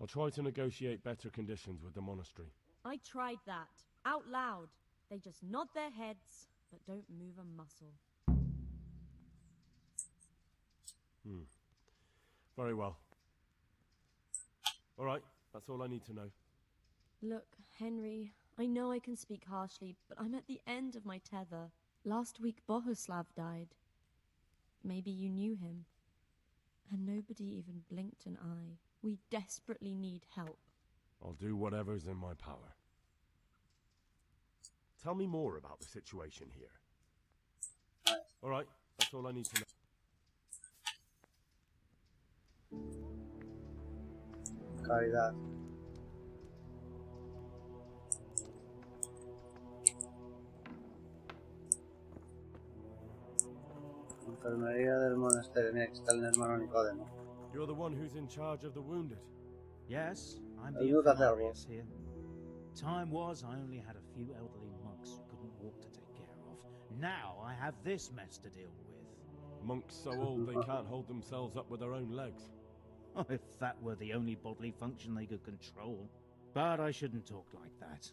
I'll try to negotiate better conditions with the monastery. I tried that, out loud. They just nod their heads, but don't move a muscle. Very well. All right, that's all I need to know. Look, Henry, I know I can speak harshly, but I'm at the end of my tether. Last week Bohuslav died. Maybe you knew him. And nobody even blinked an eye. We desperately need help. I'll do whatever's in my power. Tell me more about the situation here. All right, that's all I need to know. Caridad. Enfermería del monasterio. Mira, aquí está el hermano Nicodemo. You're the one who's in charge of the wounded. Yes, I'm the Ayúdate algo. infirmarius here. Time was I only had a few elderly monks who couldn't walk to take care of. Now I have this mess to deal with. Monks so old they can't hold themselves up with their own legs. Oh, if that were the only bodily function they could control. But I shouldn't talk like that.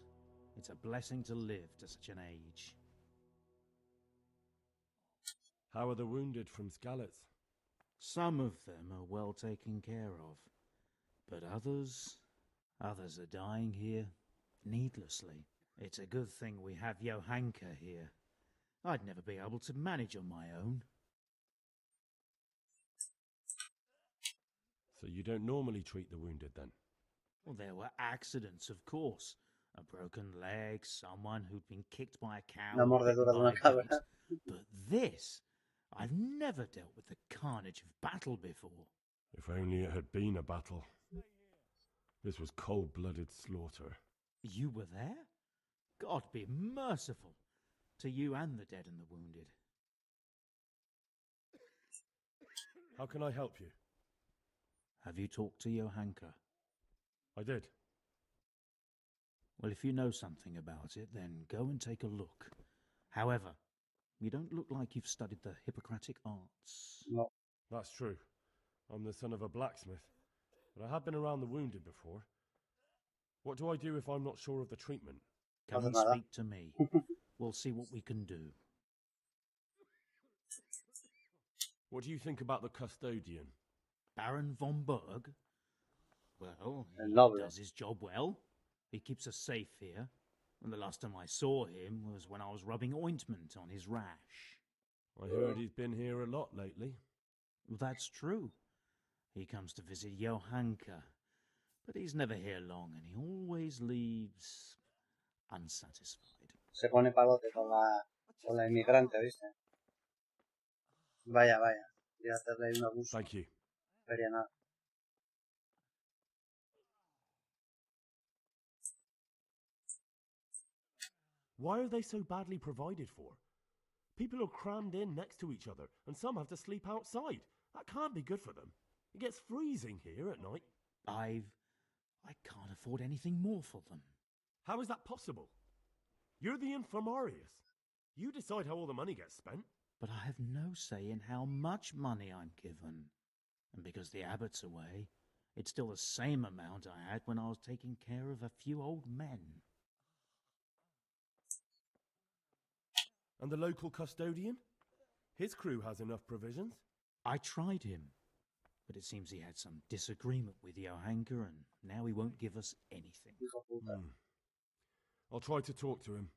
It's a blessing to live to such an age. How are the wounded from Skalitz? Some of them are well taken care of. But others are dying here needlessly. It's a good thing we have Johanka here. I'd never be able to manage on my own. So you don't normally treat the wounded then? Well, there were accidents, of course. A broken leg, someone who'd been kicked by a cow. La mordedura de una cabra. But this, I've never dealt with the carnage of battle before. If only it had been a battle. This was cold-blooded slaughter. You were there? God be merciful to you and the dead and the wounded. How can I help you? Have you talked to Johanka? I did. Well, if you know something about it, then go and take a look. However, you don't look like you've studied the Hippocratic arts. No. That's true. I'm the son of a blacksmith, but I have been around the wounded before. What do I do if I'm not sure of the treatment? Come and speak to me. We'll see what we can do. What do you think about the custodian? Baron von Berg? Well, he does his job well. He keeps us safe here. And the last time I saw him was when I was rubbing ointment on his rash. I heard he's been here a lot lately. That's true. He comes to visit Johanka. But he's never here long, and he always leaves unsatisfied. Se pone palote con la inmigrante, ¿viste? Vaya, vaya. Ya te leí un abuso. Thank you. Vería nada. Why are they so badly provided for? People are crammed in next to each other, and some have to sleep outside. That can't be good for them. It gets freezing here at night. I can't afford anything more for them. How is that possible? You're the infirmarius. You decide how all the money gets spent. But I have no say in how much money I'm given. And because the abbot's away, it's still the same amount I had when I was taking care of a few old men. And the local custodian? His crew has enough provisions. I tried him, but it seems he had some disagreement with Johanka, and now he won't give us anything. I'll try to talk to him.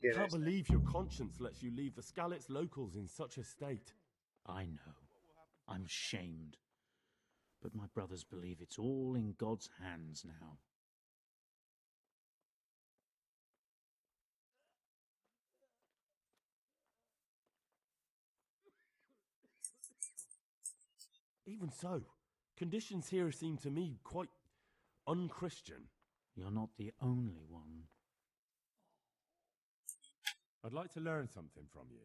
I can't believe your conscience lets you leave the Skalitz locals in such a state. I know. I'm shamed. But my brothers believe it's all in God's hands now. Even so, conditions here seem to me quite unchristian. You're not the only one. I'd like to learn something from you.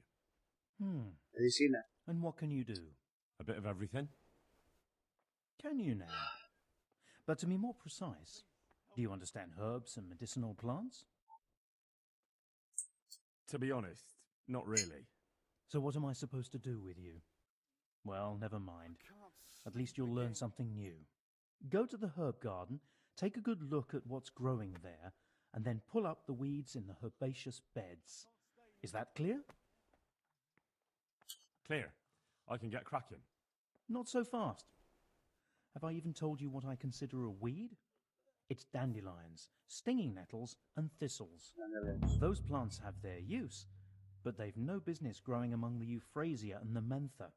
Medicina. And what can you do? A bit of everything. Can you now? But to be more precise, do you understand herbs and medicinal plants? To be honest, not really. So what am I supposed to do with you? Well, never mind. At least you'll learn something new. Go to the herb garden, take a good look at what's growing there, and then pull up the weeds in the herbaceous beds. Is that clear? Clear. I can get cracking. Not so fast. Have I even told you what I consider a weed? It's dandelions, stinging nettles, and thistles. Those plants have their use, but they've no business growing among the euphrasia and the mentha,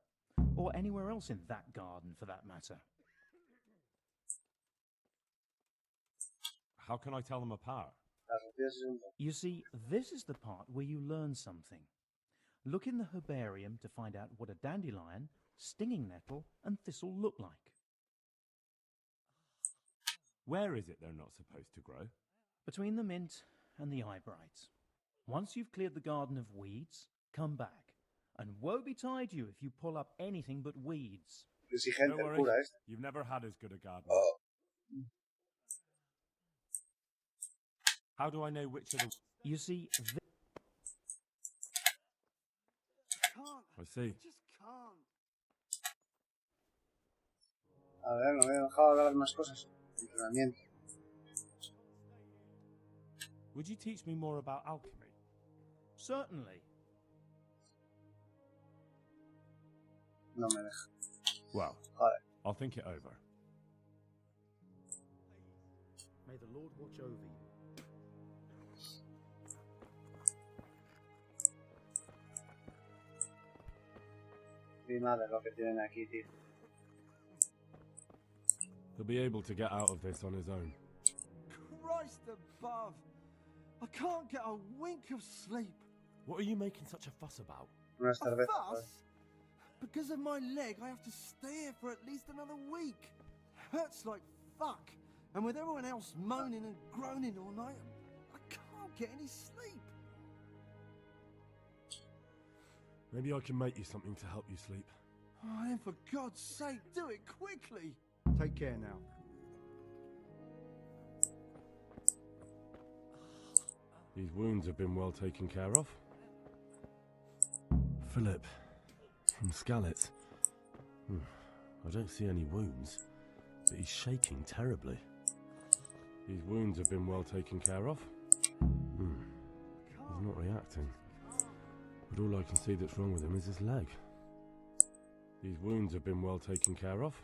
or anywhere else in that garden for that matter. How can I tell them apart? You see, this is the part where you learn something. Look in the herbarium to find out what a dandelion, stinging nettle, and thistle look like. Where is it they're not supposed to grow? Between the mint and the eyebrights. Once you've cleared the garden of weeds, come back. And woe betide you if you pull up anything but weeds. Don't worry, you've never had as good a garden. How do I know which of the... You see, I see. A ver, no me he dejado hablar más cosas. Entrenamiento. Would you teach me more about alchemy? Certainly. No me deja. Well, I'll think it over. May the Lord watch over you. Ni nada lo que tienen aquí, tío. He'll be able to get out of this on his own. Christ above! I can't get a wink of sleep. What are you making such a fuss about? Unas A cervezas. fuss? Because of my leg, I have to stay here for at least another week. Hurts like fuck. And with everyone else moaning and groaning all night, I can't get any sleep. Maybe I can make you something to help you sleep. Oh, then for God's sake, do it quickly. Take care now. These wounds have been well taken care of. Philip, from Skalitz. I don't see any wounds, but he's shaking terribly. These wounds have been well taken care of. He's not reacting. But all I can see that's wrong with him is his leg. These wounds have been well taken care of.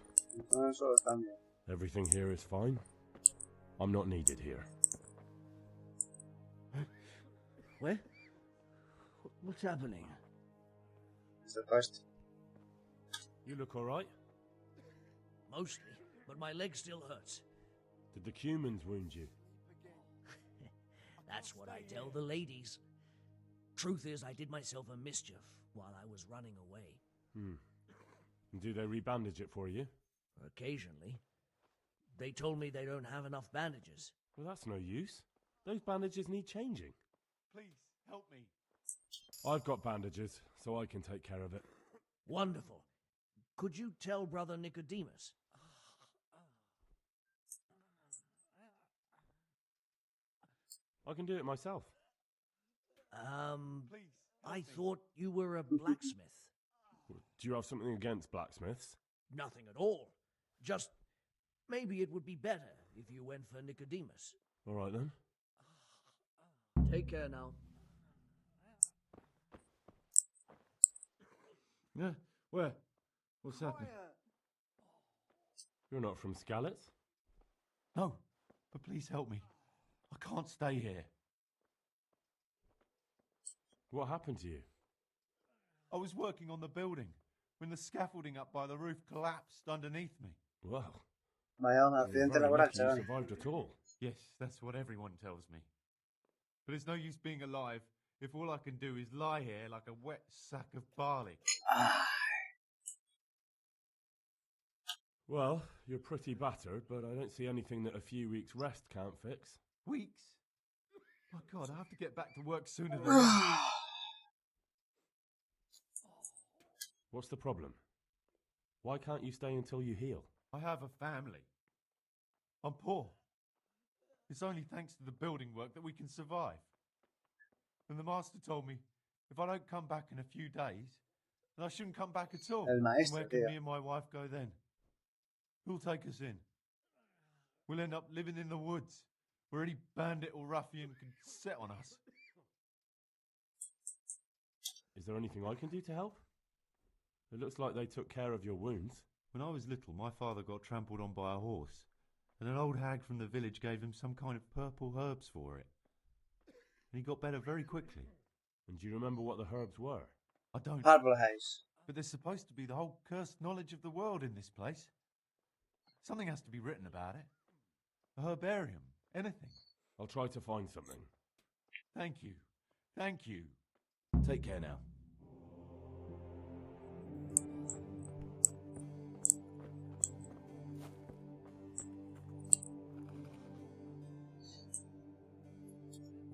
Everything here is fine. I'm not needed here. Where? What's happening? It's the first. You look alright? Mostly, but my leg still hurts. Did the humans wound you? That's what I tell the ladies. Truth is, I did myself a mischief while I was running away. And do they rebandage it for you? Occasionally. They told me they don't have enough bandages. Well, that's no use. Those bandages need changing. Please, help me. I've got bandages, so I can take care of it. Wonderful. Could you tell Brother Nicodemus? I can do it myself. Please, I thought you were a blacksmith. Do you have something against blacksmiths? Nothing at all. Just maybe it would be better if you went for Nicodemus. All right then. Take care now. Yeah, where? What's happening? You're not from Skalitz? No, but please help me. I can't stay here. What happened to you? I was working on the building when the scaffolding up by the roof collapsed underneath me. Well, Vaya, un accidente laboral, you chaval. survived at all. Yes, that's what everyone tells me. But it's no use being alive if all I can do is lie here like a wet sack of barley. Well, you're pretty battered, but I don't see anything that a few weeks' rest can't fix. Weeks? My God, I have to get back to work sooner than that. What's the problem? Why can't you stay until you heal? I have a family. I'm poor. It's only thanks to the building work that we can survive. And the master told me if I don't come back in a few days, then I shouldn't come back at all. El maestro, Where can tío. me and my wife go then? Who'll take us in? We'll end up living in the woods, where any bandit or ruffian can set on us. Is there anything I can do to help? It looks like they took care of your wounds. When I was little, my father got trampled on by a horse, and an old hag from the village gave him some kind of purple herbs for it. And he got better very quickly. And do you remember what the herbs were? I don't. Purple haze. But there's supposed to be the whole cursed knowledge of the world in this place. Something has to be written about it. A herbarium. Anything. I'll try to find something. Thank you. Thank you. Take care now.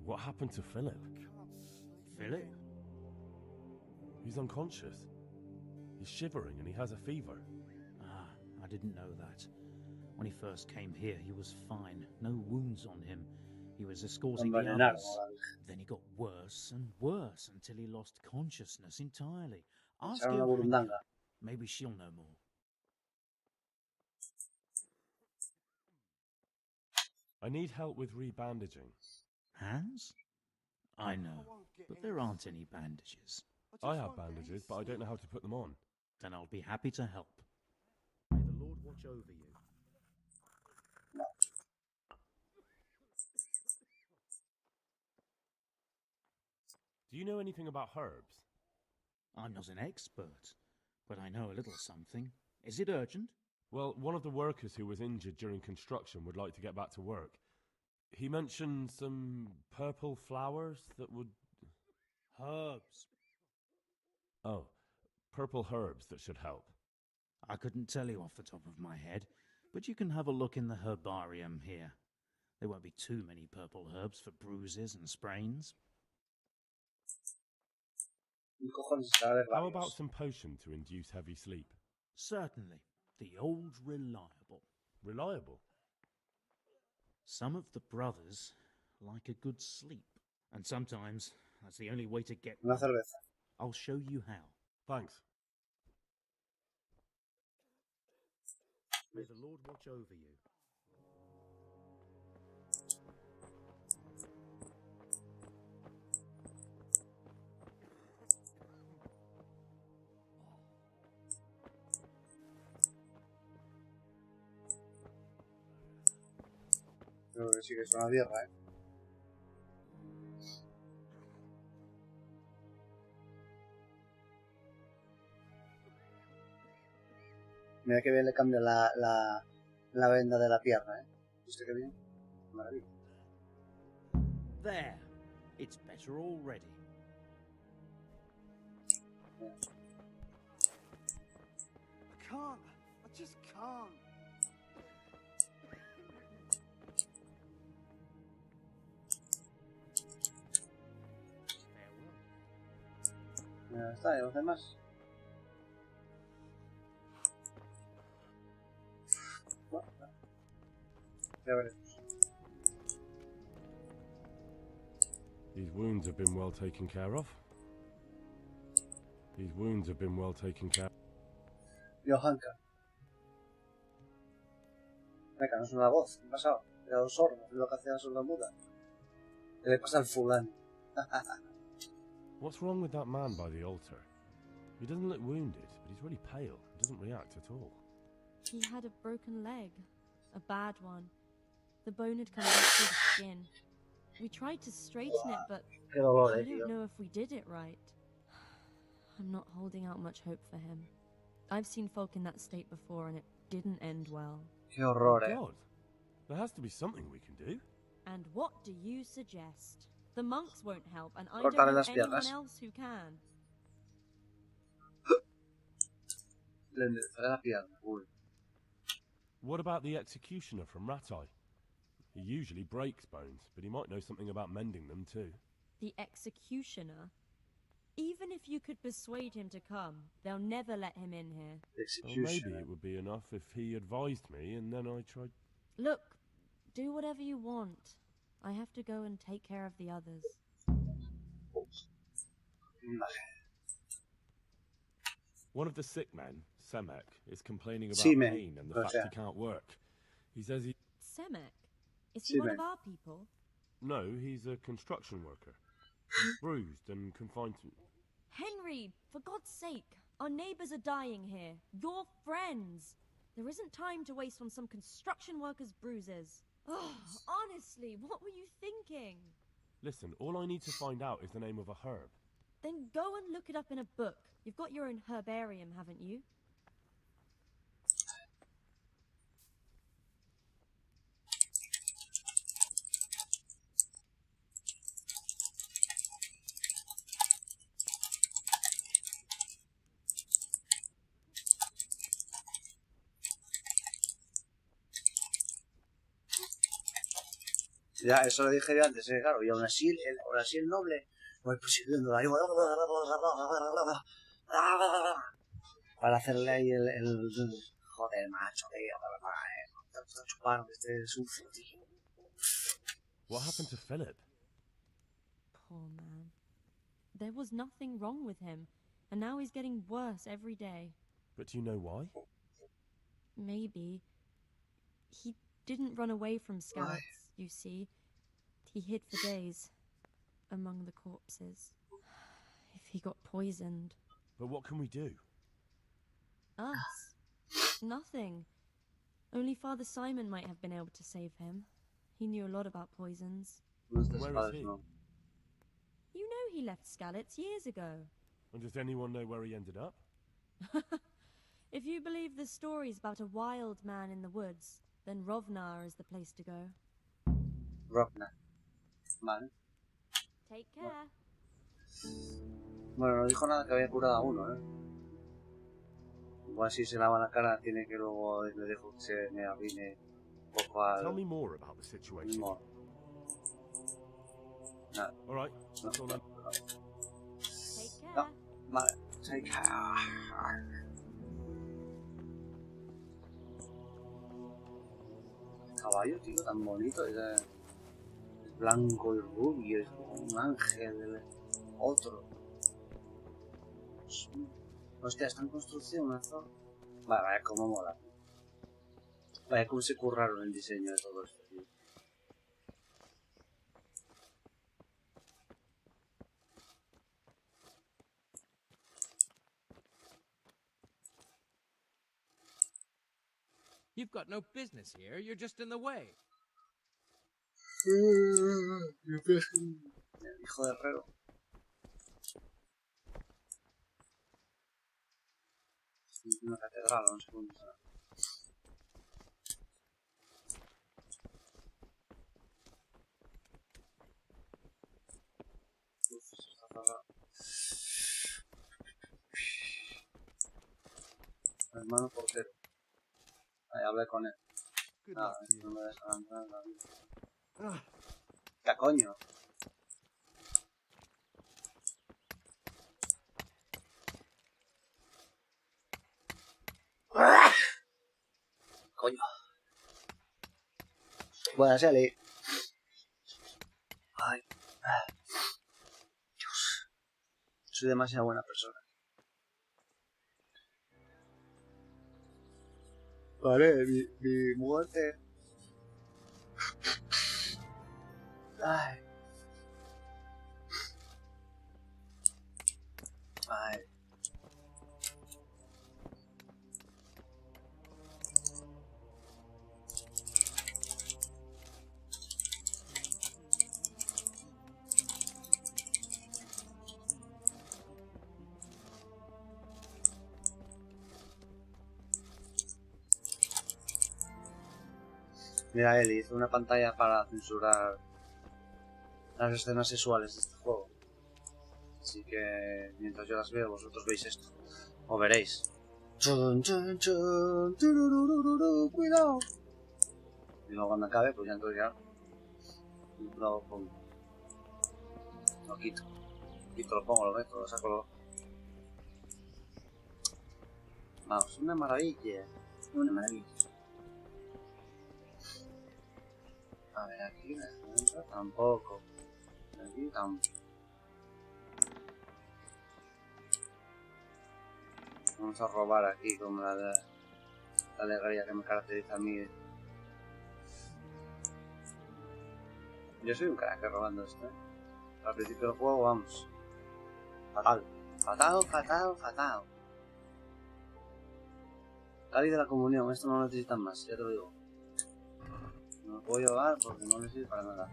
What happened to Philip? Philip? He's unconscious. He's shivering and he has a fever. Ah, I didn't know that. When he first came here, he was fine. No wounds on him. He was escorting the others. Then he got worse and worse until he lost consciousness entirely. Ask her. Maybe she'll know more. I need help with rebandaging. Hands? I know, but there aren't any bandages. I have bandages, but I don't know how to put them on. Then I'll be happy to help. May the Lord watch over you. Do you know anything about herbs? I'm not an expert, but I know a little something. Is it urgent? Well, one of the workers who was injured during construction would like to get back to work. He mentioned some purple flowers that would... Herbs. Oh, purple herbs that should help. I couldn't tell you off the top of my head, but you can have a look in the herbarium here. There won't be too many purple herbs for bruises and sprains. How about some potion to induce heavy sleep? Certainly. The old reliable. Reliable? Some of the brothers like a good sleep, and sometimes that's the only way to get one. I'll show you how. Thanks. May the Lord watch over you. Creo que sí que es una tierra, Mira que bien le cambia la venda de la pierna, ¿Viste que bien? Maravilla. There. It's better already. I can't. I just can't. Ya está, ¿y los demás? Bueno, ya veremos. These wounds have been well taken care of. These wounds have been well taken care of. Johanka. Venga, no es una voz. ¿Qué ha pasado? Era un sordo. Lo que hacía sorda muda. ¿Qué le pasa al fulano? What's wrong with that man by the altar? He doesn't look wounded, but he's really pale. He doesn't react at all. He had a broken leg. A bad one. The bone had come right through the skin. We tried to straighten it, but I don't know if we did it right. I'm not holding out much hope for him. I've seen folk in that state before, and it didn't end well. Qué horror, God, there has to be something we can do. And what do you suggest? The monks won't help, and I don't know anyone else who can. What about the executioner from Ratai? He usually breaks bones, but he might know something about mending them too. The executioner? Even if you could persuade him to come, they'll never let him in here. Well, maybe it would be enough if he advised me and then I tried... Look, do whatever you want. I have to go and take care of the others. One of the sick men, Semek, is complaining about pain and the fact he can't work. He says he... Semek? Is he one of our people? No, he's a construction worker. He's bruised and confined to... Henry, for God's sake, our neighbours are dying here. Your friends. There isn't time to waste on some construction worker's bruises. Oh, honestly, what were you thinking? Listen, all I need to find out is the name of a herb. Then go and look it up in a book. You've got your own herbarium, haven't you? Ya, eso lo dije yo antes, claro, y aún así el noble voy persiguiendo ahí para hacerle ahí el joder, macho, tío, está chupando este sucio, tío. What happened to Philip? Poor man. There was nothing wrong with him, and now he's getting worse every day. But do you know why? Maybe. He didn't run away from scouts, you see. He hid for days among the corpses. If he got poisoned. But what can we do? Us? Nothing. Only Father Simon might have been able to save him. He knew a lot about poisons. Where is he? You know he left Skalitz years ago. And does anyone know where he ended up? If you believe the stories about a wild man in the woods, then Rovnar is the place to go. Rovnar. Vale. Take care. Bueno, no dijo nada que había curado a uno, Igual si se lava la cara tiene que luego le dejo que se me arruine un poco al... Tell me more about the situation. Nada. All right. That's all. Take care. No, vale. Take care. Caballo, tío, tan bonito, es blanco y rubio, es como un ángel, otro. Hostia, está en construcción, ¿no? Vale, vaya como mola. Vaya como se curraron el diseño de todo esto, tío. You've got no business here. You're just in the way. Hijo de herrero. Una catedral, un segundo. Uf, eso está cerrado. Hermano portero. Ahí hablé con él. Nada, no me dejan entrar en la vida. ¡Qué coño! Coño. Buena Sally. Ay. Dios. Soy demasiado buena persona. Vale, mi muerte. Ay. Ay. Mira, Eli, hizo una pantalla para censurar las escenas sexuales de este juego. Así que mientras yo las veo, vosotros veis esto. O veréis. Chun, chun, chun, tururururu, cuidado. Y luego cuando acabe, pues ya entonces ya lo pongo. Lo quito. Lo pongo, lo meto, lo saco. Vamos, una maravilla. Una maravilla. A ver, aquí tampoco. Aquí tampoco. Vamos a robar aquí como la alegría que me caracteriza a mí. Yo soy un crack robando esto, Al principio del juego, vamos. Fatal. Fatal, fatal, fatal. Cali de la comunión, esto no lo necesitan más, ya te lo digo. No lo puedo llevar porque no me sirve para nada.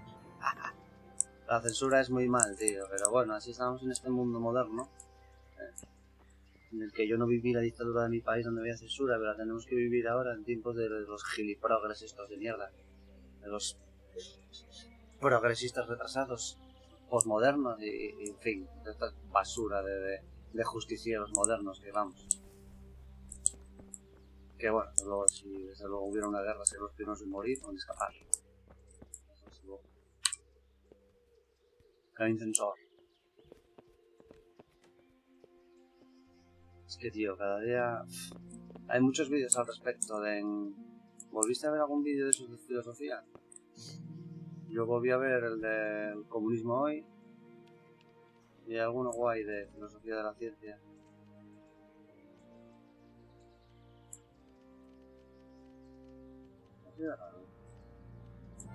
La censura es muy mal, tío, pero bueno, así estamos en este mundo moderno. En el que yo no viví la dictadura de mi país donde había censura, pero la tenemos que vivir ahora en tiempos de los giliprogres estos de mierda. De los progresistas retrasados, posmodernos y en fin, de esta basura de justicieros modernos que vamos. Que bueno, luego si desde luego hubiera una guerra, ser los primeros en morir o en escapar. El incensor. Es que, tío, cada día... Hay muchos vídeos al respecto de... ¿Volviste a ver algún vídeo de esos de filosofía? Yo volví a ver el del comunismo hoy. Y alguno guay de filosofía de la ciencia. Así de raro.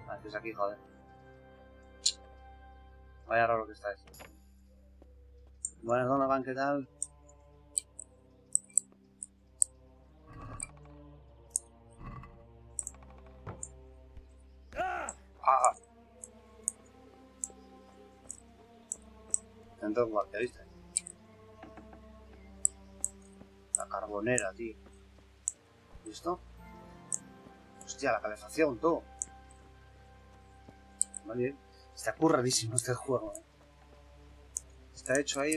Ah, que es aquí, joder. Vaya raro que está esto. Buenas, Donovan, ¿qué tal? ¡Ah! Centro de guardia, ¿viste? La carbonera, tío. ¿Listo? Hostia, la calefacción, todo. Vale. Está curradísimo este juego, ¿eh? Está hecho ahí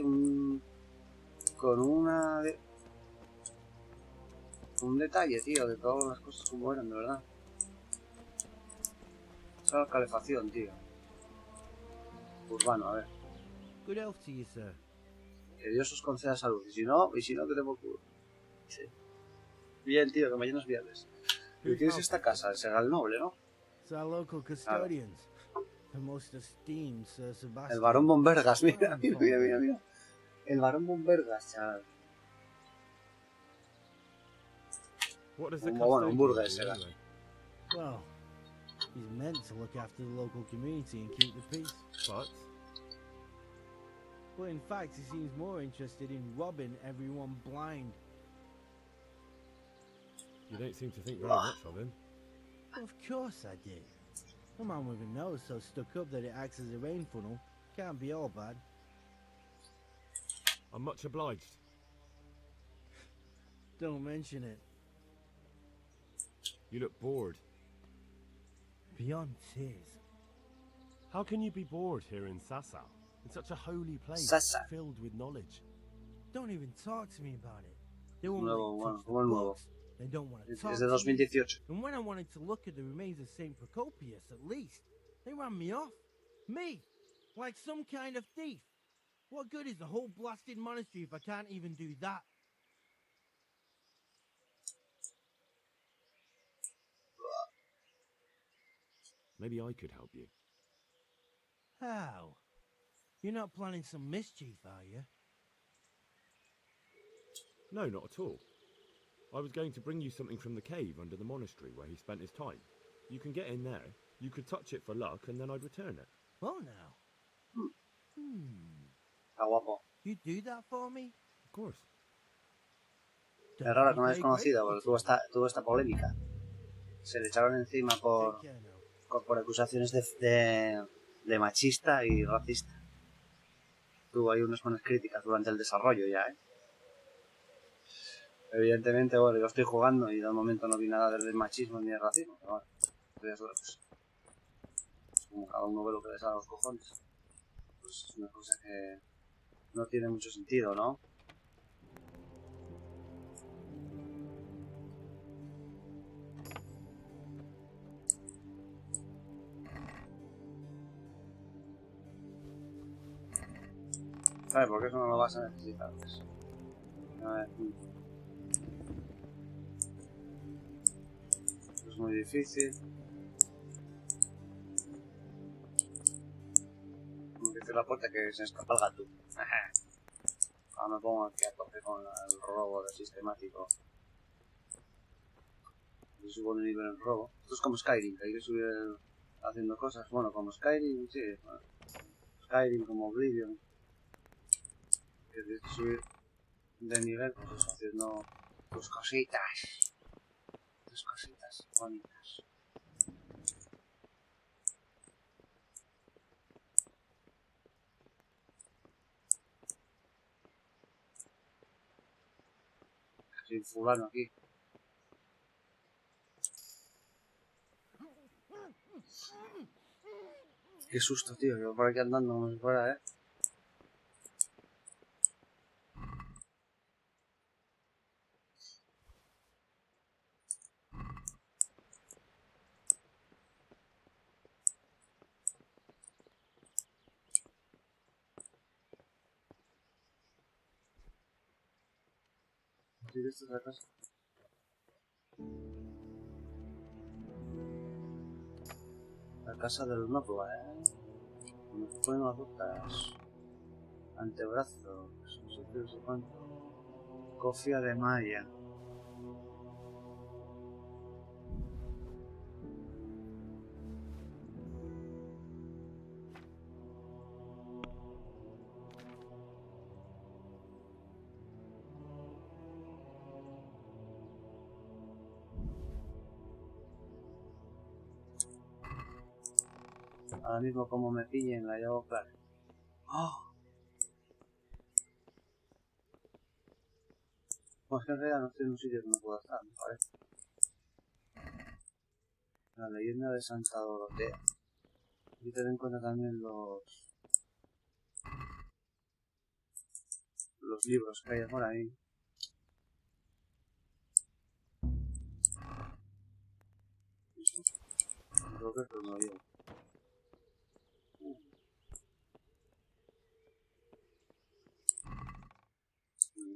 con un detalle, tío, de todas las cosas como eran, de verdad. Esa es la calefacción, tío. Urbano, a ver. Good health to you, sir. Que Dios os conceda salud. Y si no, que te por culo. Sí. Bien, tío, que mañana es viernes. ¿Y qué es esta casa? Será el noble, ¿no? It's our local custodians. The most esteemed Sir Sebastian. El barón Bombergas, mira. El barón Bombergas, chaval. Bueno, un burgués será. Well, he's meant to look after the local community and keep the peace. But in fact, he seems more interested in robbing everyone blind. You don't seem to think very much of him. Of course I did. A man with a nose so stuck up that it acts as a rain funnel can't be all bad. I'm much obliged. Don't mention it. You look bored. Beyond tears. How can you be bored here in Sázava? In such a holy place, filled with knowledge. Don't even talk to me about it. They won't Nuevo, touch the nuevo. books. They don't want to talk Es de to 2018. me. And when I wanted to look at the remains of Saint Procopius, at least, they ran me off. Me, like some kind of thief. What good is the whole blasted monastery if I can't even do that? Maybe I could help you. How? You're not planning some mischief, are you? No, not at all. I was going to bring you something from the cave under the monastery where he spent his time. You can get in there, you could touch it for luck, and then I'd return it. Well now. Está guapo. You do that for me? Of course. Es raro que no hayas conocido, porque tuvo esta polémica. Se le echaron encima por acusaciones de machista y racista. Tuvo ahí unas buenas críticas durante el desarrollo ya, ¿eh? Evidentemente, bueno, yo estoy jugando y de momento no vi nada de machismo ni de racismo, pero bueno, pues, como cada uno ve lo que le sale a los cojones. Pues es una cosa que no tiene mucho sentido, ¿no? ¿Sabes? Porque eso no lo vas a necesitar. Pues. A ver. Es muy difícil. Tengo que cerrar la puerta que se escapa el gato. Ahora me pongo aquí a tope con el robo de sistemático. Y subo de nivel en robo. Esto es como Skyrim, que hay que subir haciendo cosas. Bueno, como Skyrim, sí. Bueno. Skyrim, como Oblivion. Que tienes que subir de nivel, pues eso, haciendo tus cositas. Tus cositas bonitas. Sin fulano aquí. Qué susto, tío, que voy por aquí andando como si fuera, ¿eh? Sí, esta es la casa. La casa del noble, unos buenos botas, antebrazos, no sé cuánto, cofia de malla. Ahora mismo como me pillen la llevo clara. ¡Oh! Pues que en realidad no estoy en un sitio que no puedo estar, me parece. La leyenda de Santa Dorotea. Y ten en cuenta también los libros que hay por ahí. Creo que esto no lo llevo.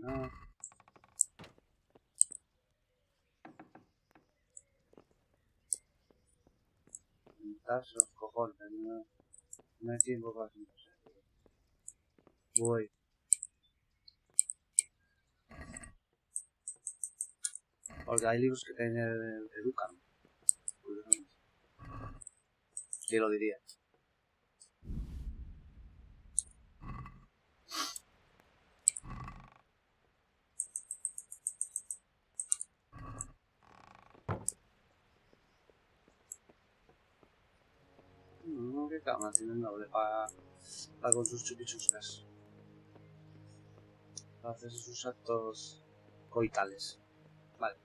No. Pintarse los cojones, no hay tiempo para pintarse. Voy. Porque hay libros que te educan. ¿Quién lo diría? No, qué cama tiene el noble para con sus chupichuscas. Para hacer sus actos coitales. Vale.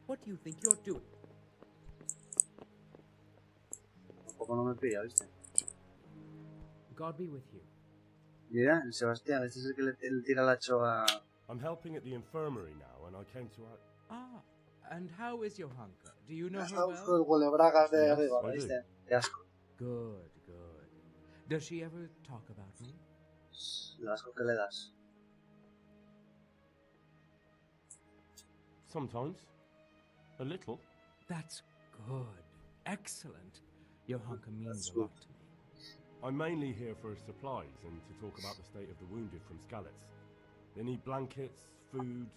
What do you think you're doing? Tampoco no me pilla, ¿viste? God be with you. Mira, el Sebastián, este es el que le tira la choa. I'm helping at the infirmary now, and I came to... Ah, and how is your hunker? Do you know her El well? huelebragas de Yes, arriba, I ¿viste? do. Qué asco. Good, good. Does she ever talk about me? El asco que le das. Sometimes. A little. That's good. Excellent. Your hunker means a lot to me. I'm mainly here for supplies and to talk about the state of the wounded from Skalitz. They need blankets, food...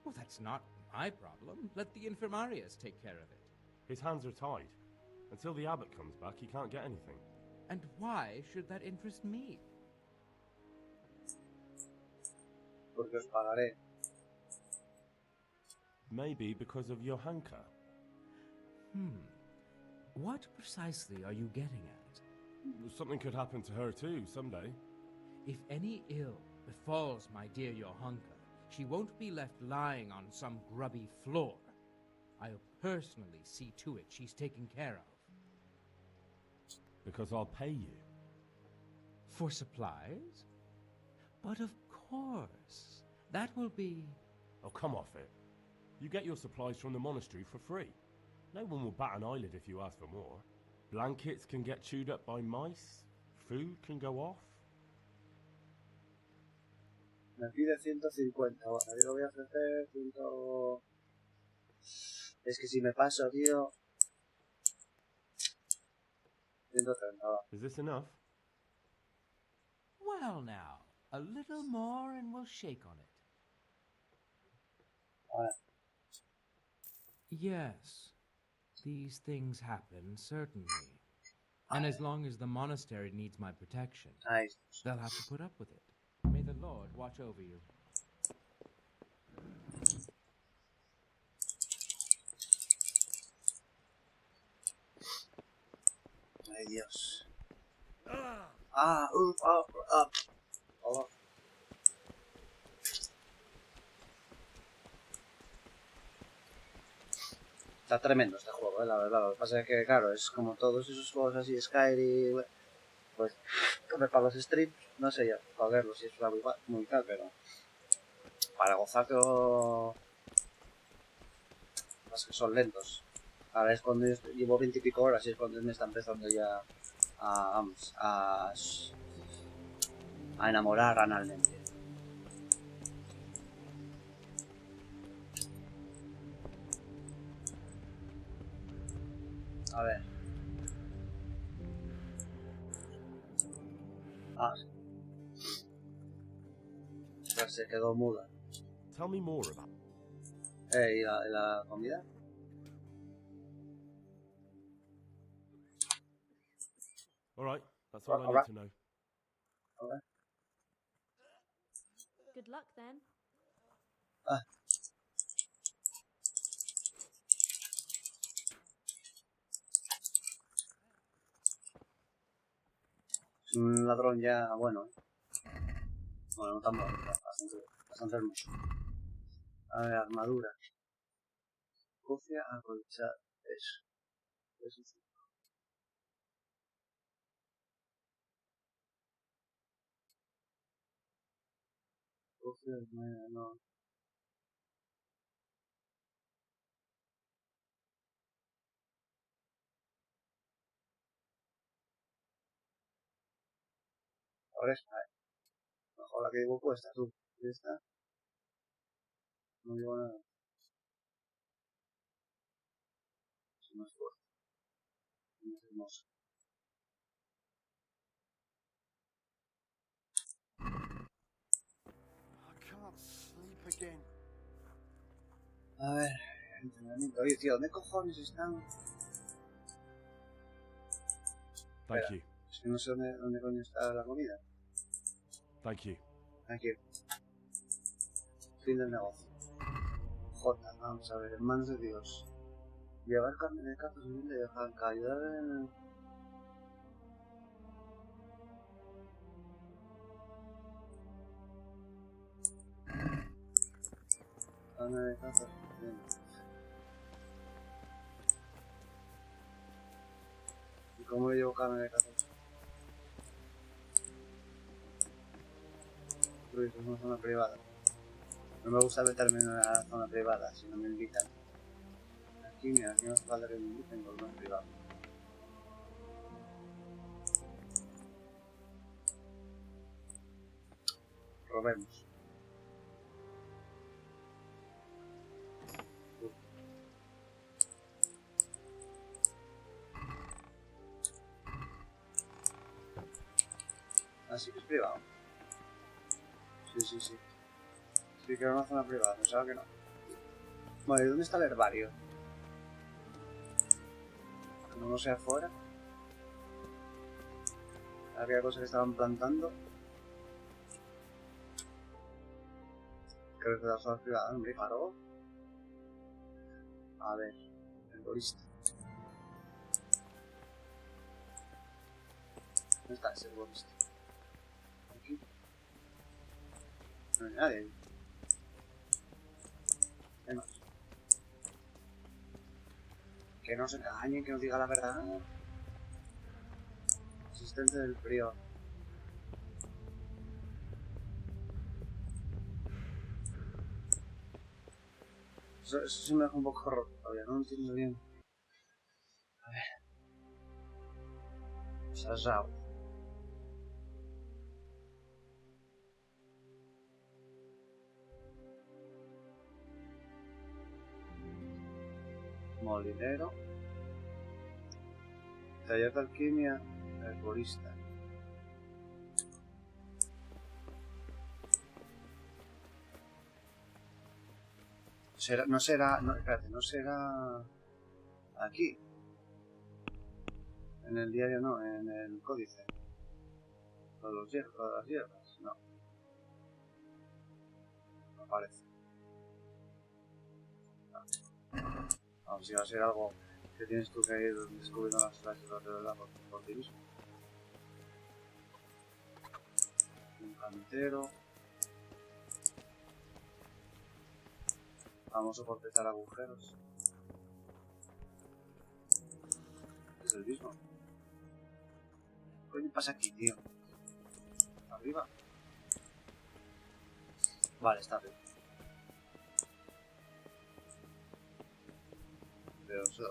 Well, that's not my problem. Let the infirmarius take care of it. His hands are tied. Until the abbot comes back, he can't get anything. And why should that interest me? Porque os pagaré. Maybe because of your hanker. What precisely are you getting at? Something could happen to her too, someday. If any ill befalls my dear Johanka, she won't be left lying on some grubby floor. I'll personally see to it she's taken care of. Because I'll pay you. For supplies? But of course. That will be... Oh, come off it. You get your supplies from the monastery for free. No one will bat an eyelid if you ask for more. Blankets can get chewed up by mice. Food can go off. Me pide 150. Bueno, yo lo voy a ofrecer 100... Es que si me paso, tío... 130, va. Is this enough? Well now, a little more and we'll shake on it. Vale. Yes, these things happen, certainly. And as long as the monastery needs my protection, they'll have to put up with it. May the Lord watch over you. Ay, Dios. Oh. Está tremendo este juego, la verdad. Lo que pasa es que, claro, es como todos esos juegos así, Skyrim, pues, para los streams, no sé ya, para verlos si es muy tal, pero para gozar que que son lentos. Ahora es cuando llevo 20 y pico horas y es cuando me está empezando ya a enamorar analmente. A ver. Ah. Pues se quedó muda. Tell me more about. ¿Y la comida? All right, that's all I need to know. Alright. Good luck then. Ah. Es un ladrón ya bueno, ¿eh? Bueno, no tan bueno, bastante hermoso. A ver, armadura. Cofia, acolchar. Eso sí. Cofia, no. Ahora esta, mejor la que llevo puesta, tú. ¿Y esta? No llevo nada. Es más fuerte. Más hermosa. A ver, entrenamiento. Oye, tío, ¿dónde cojones están? Thank Espera, you. es que no sé dónde coño está la comida. Thank you. Aquí. Fin del negocio. J, vamos a ver, en manos de Dios. Llevar carne de caza suficiente de Janka, ayudar en... Carne de caza suficiente. ¿Y cómo le llevo carne de caza? Uy, es una zona privada. No me gusta meterme en una zona privada si no me invitan. Aquí, mira, aquí no hace falta que me inviten por una privada. Robemos. Así que es privado. Sí. Sí que era una zona privada, pensaba que no. Vale, ¿y dónde está el herbario? Que no sea afuera. Había cosas que estaban plantando. Creo que la zona privada, hombre, paró. A ver, el bolista. ¿Dónde está ese bolista? Aquí. No hay nadie. ¿Qué más? Que no se engañe, que nos diga la verdad. Asistente del frío. Eso sí me deja un poco roto todavía, no lo entiendo bien. A ver. Sázava. Molinero. Taller de alquimia. Herborista. No será aquí. En el diario no, en el códice. Todas las hierbas, no. No aparece. Vamos, si va a ser algo que tienes tú que ir descubriendo las frases de verdad por ti mismo. Un cantero. Vamos a completar agujeros. Es el mismo. ¿Qué coño pasa aquí, tío? ¿Arriba? Vale, está arriba. Pero eso...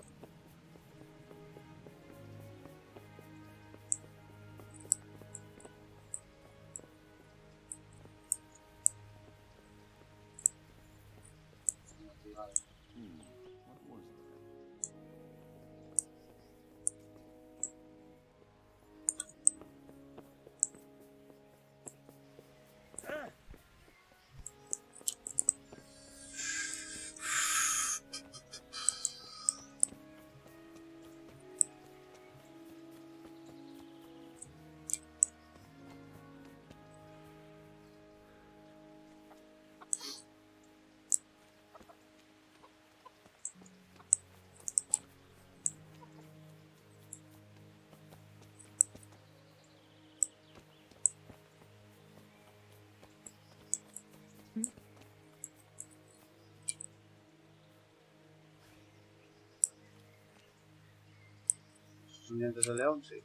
¿Son dientes de león? Sí.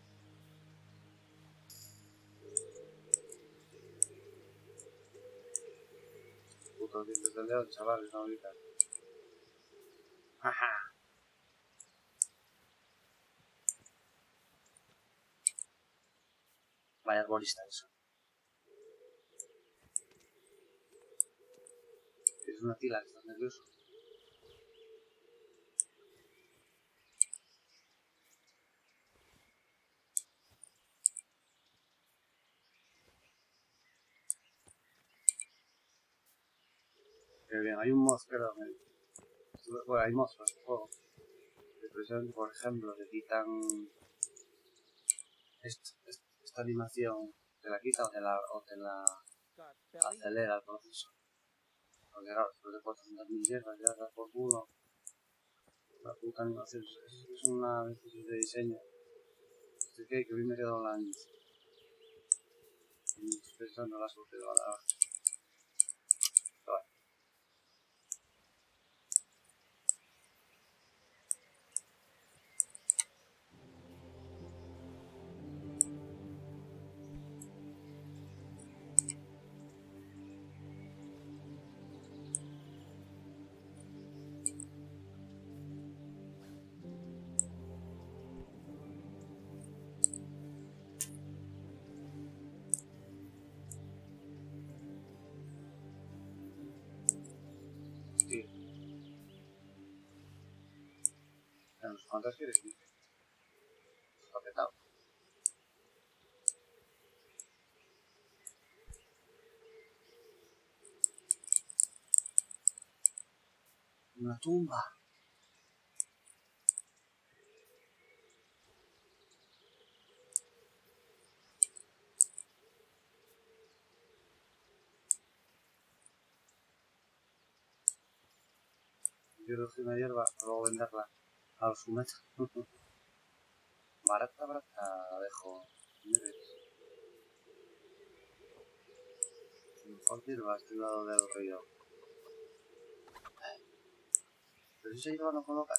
Putos dientes de león, chavales, no ahorita. Ajá. Vaya arborista eso. Es una tila, estás nervioso. Qué bien, hay un mod, creo. Bueno, hay mods para este juego. Precisamente, por ejemplo, te quitan esta animación, te la quita o te la acelera el proceso. Porque claro, después de 400.000 hierbas ya da por culo. La puta animación es una decisión de diseño. Que hoy me he quedado la estoy pensando la solución ahora. Vale. Sí. ¿Cuántas quieres? Está petado. Una tumba. Yo cogí una hierba, luego venderla a los fumetos. Barata, la dejo. Mejor hierba a este lado del río. Pero si esa hierba no coloca.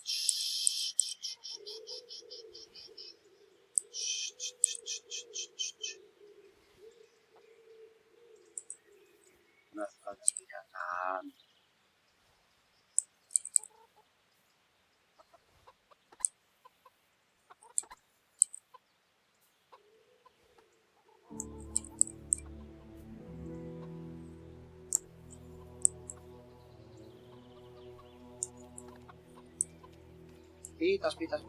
No hace falta explicar tanto. Pitas. Pitas.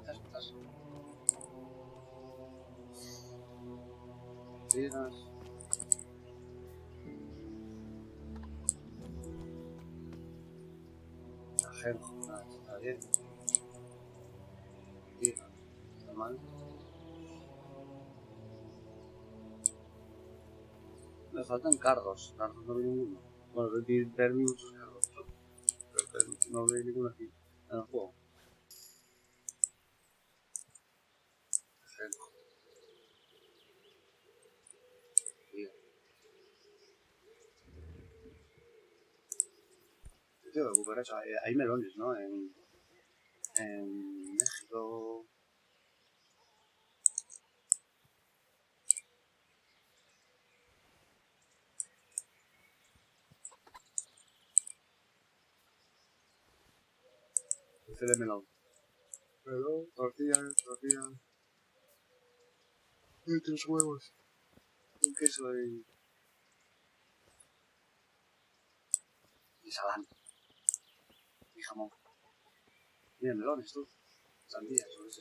Ajenjo, nada, está bien. Tira, está mal. Me faltan cardos no veo ninguno. Bueno, ver muchos cardos, pero no veo ninguno aquí en el juego. Ajenjo. Tira. Tío, de cucaracha, hay melones, ¿no? En México. Dulce de melón. Melón, tortilla. Y 3 huevos. Un queso y salami. Y jamón. Mira, melones, tú. Sandías, o eso.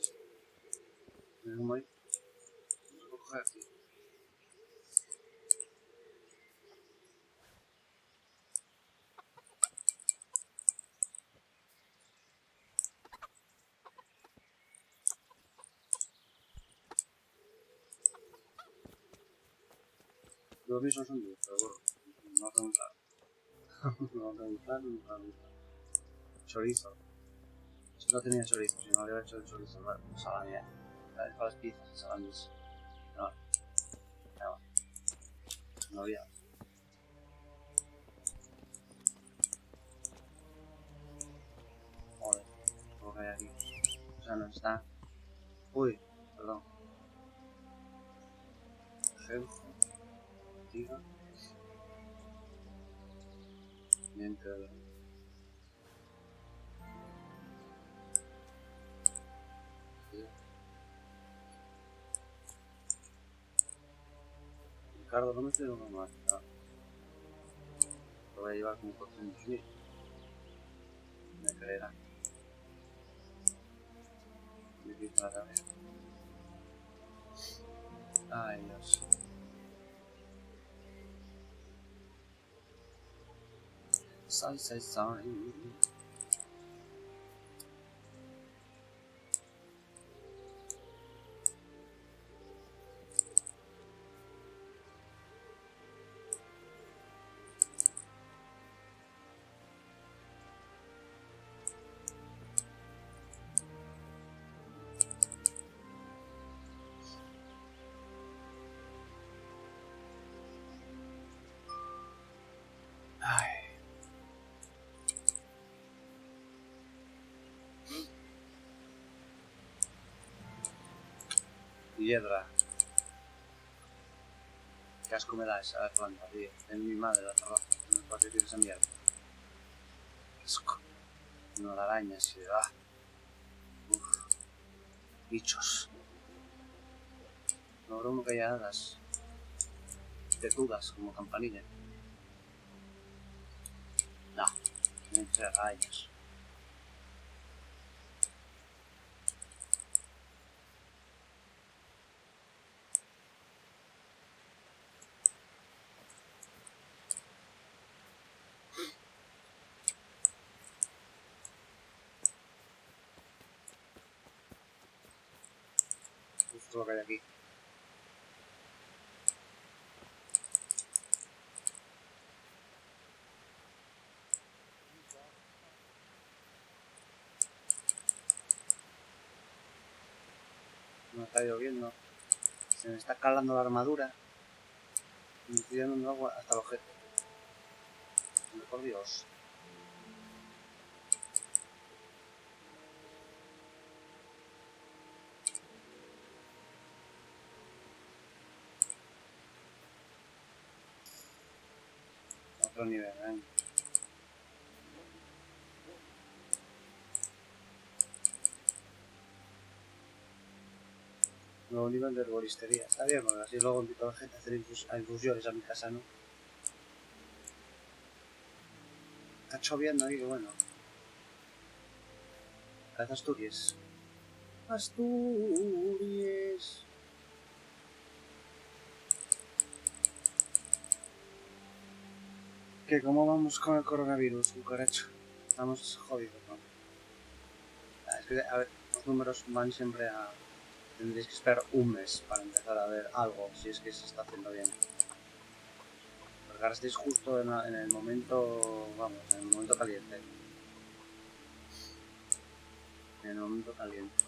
Mira cómo hay. No puedo coger, tío. Los míos son 10, pero bueno, no tengo claro. No tengo claro. Chorizo. Si no tenía chorizo, si no había hecho el chorizo, vale, salami. Para las pizzas, salamis. No había. Joder, lo que hay aquí. O sea, no está. Uy, perdón. Activa. Y entre Ricardo, no me estoy dando mal. Lo voy a llevar como por 100.000. Me creerán. Me quito la cabeza. Ay, Dios. Salsa. Hiedra. Qué asco me da esa planta, tío. Es mi madre la trabaja. No me puedo decir esa mierda. Asco. Una de arañas y de... Uf. Bichos. No bromo que haya hadas. Tetudas como campanilla. No. Tienen que ser arañas. Justo lo que hay aquí. No está lloviendo. Se me está calando la armadura. Me estoy dando agua hasta el objeto. Por Dios. Otro nivel, ¿eh? Nuevo nivel de herboristería. Está bien, porque así luego invito a la gente a hacer infusiones a mi casa, ¿no? Está lloviendo ahí, que bueno. Cabeza Asturias. Asturias. ¿Qué? ¿Cómo vamos con el coronavirus, cucaracho? Estamos jodidos, ¿no? Es que, a ver, los números van siempre a... Tendréis que esperar un mes para empezar a ver algo, si es que se está haciendo bien. Porque ahora estáis justo en el momento, vamos, en el momento caliente. En el momento caliente.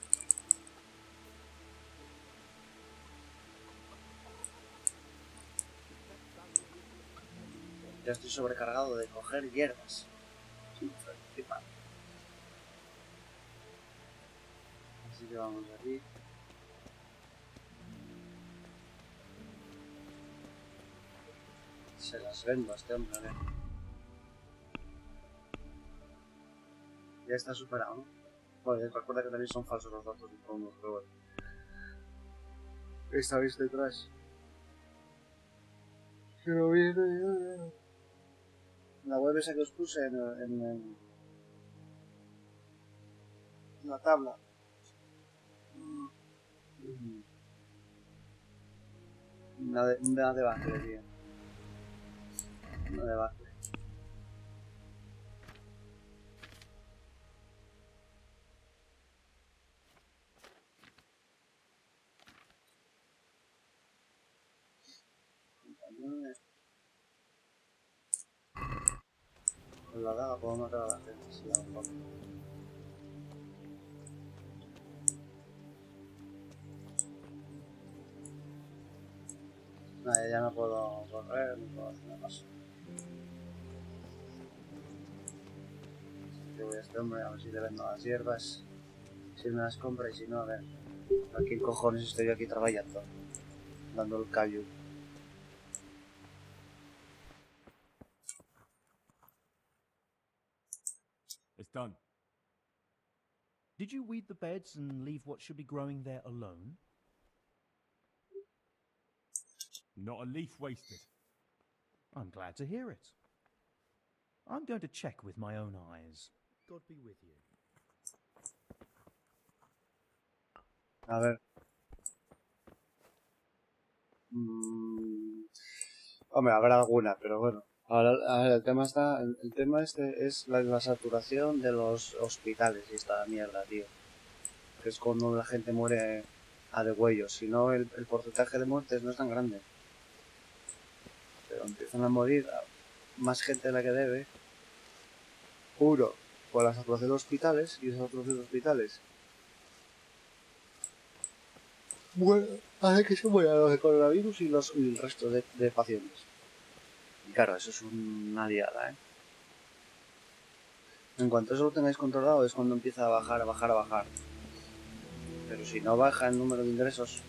Ya estoy sobrecargado de coger hierbas. Así que vamos aquí. Se las vendo a este hombre, a ver. Ya está superado, ¿no? Bueno, recuerda que también son falsos los datos de todo el mundo, pero bueno. Esta vez detrás. Pero viene. La web esa que os puse en la tabla. Una de Bacle, tío. Una de Bacle. Con la daga puedo matar a la gente si la hago. Nada, ya no puedo correr, ni puedo hacer nada más. Así que voy a este hombre a ver si le vendo las hierbas. Si me las compra y si no, a ver. ¿A quién cojones estoy aquí trabajando? Dando el callo. It's done. Did you weed the beds and leave what should be growing there alone? Not a leaf wasted. I'm glad to hear it. I'm going to check with my own eyes. God be with you. A ver. Hombre, habrá alguna, pero bueno. Ahora, a ver, el tema este es la saturación de los hospitales y esta mierda, tío. Que es cuando la gente muere a degüello. Si no, el porcentaje de muertes no es tan grande. Pero empiezan a morir más gente de la que debe. Uno, por la saturación de hospitales, y esa saturación de hospitales hace que se mueran los de coronavirus y el resto de pacientes. Y claro, eso es una liada, ¿eh? En cuanto eso lo tengáis controlado es cuando empieza a bajar, a bajar, a bajar. Pero si no baja el número de ingresos,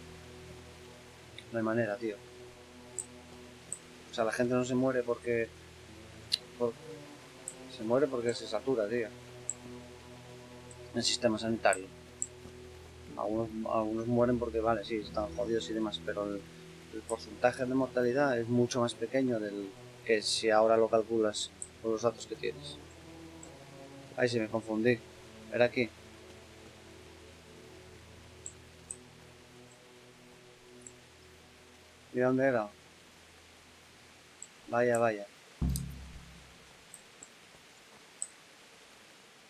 no hay manera, tío. O sea, la gente no se muere porque... se muere porque se satura, tío. El sistema sanitario. Algunos mueren porque, vale, sí, están jodidos y demás, pero el porcentaje de mortalidad es mucho más pequeño del que si ahora lo calculas con los datos que tienes. Ahí sí me confundí. Era aquí. ¿Y dónde era? Vaya, vaya.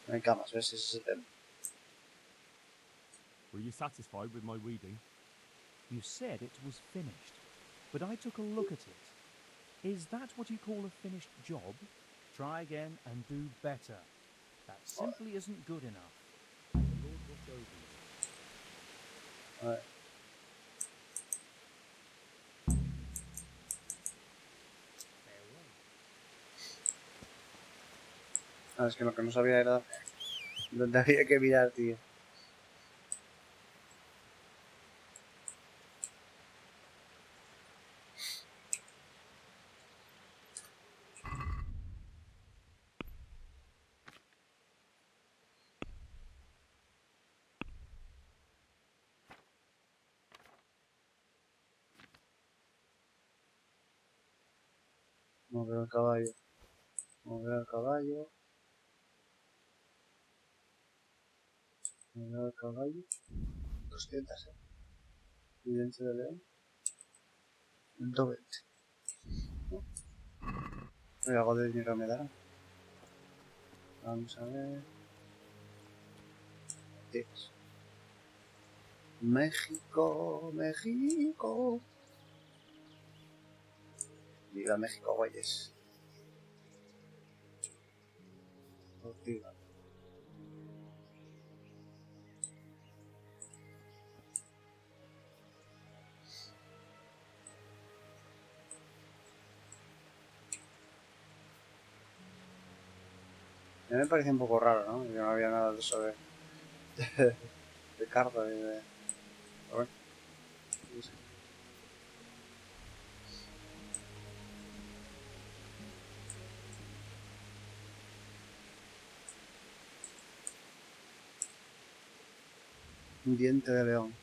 No hay camas, ¿ves? Ese es el tema. Were you satisfied with my weeding? You said it was finished, but I took a look at it. Is that what you call a finished job? Try again and do better. That simply isn't good enough. Lord, what's over you? Alright. Ah, es que lo que no sabía era dónde había que mirar, tío. No veo el caballo. No veo el caballo. No veo el caballo. 200, Evidencia de león. 120. ¿No? Algo de dinero me dará. Vamos a ver. Tíos. México, México. Viva México, güeyes. Viva. A mí me parece un poco raro, ¿no? Que no había nada de eso de carta y de... A ver. No sé. Un diente de león.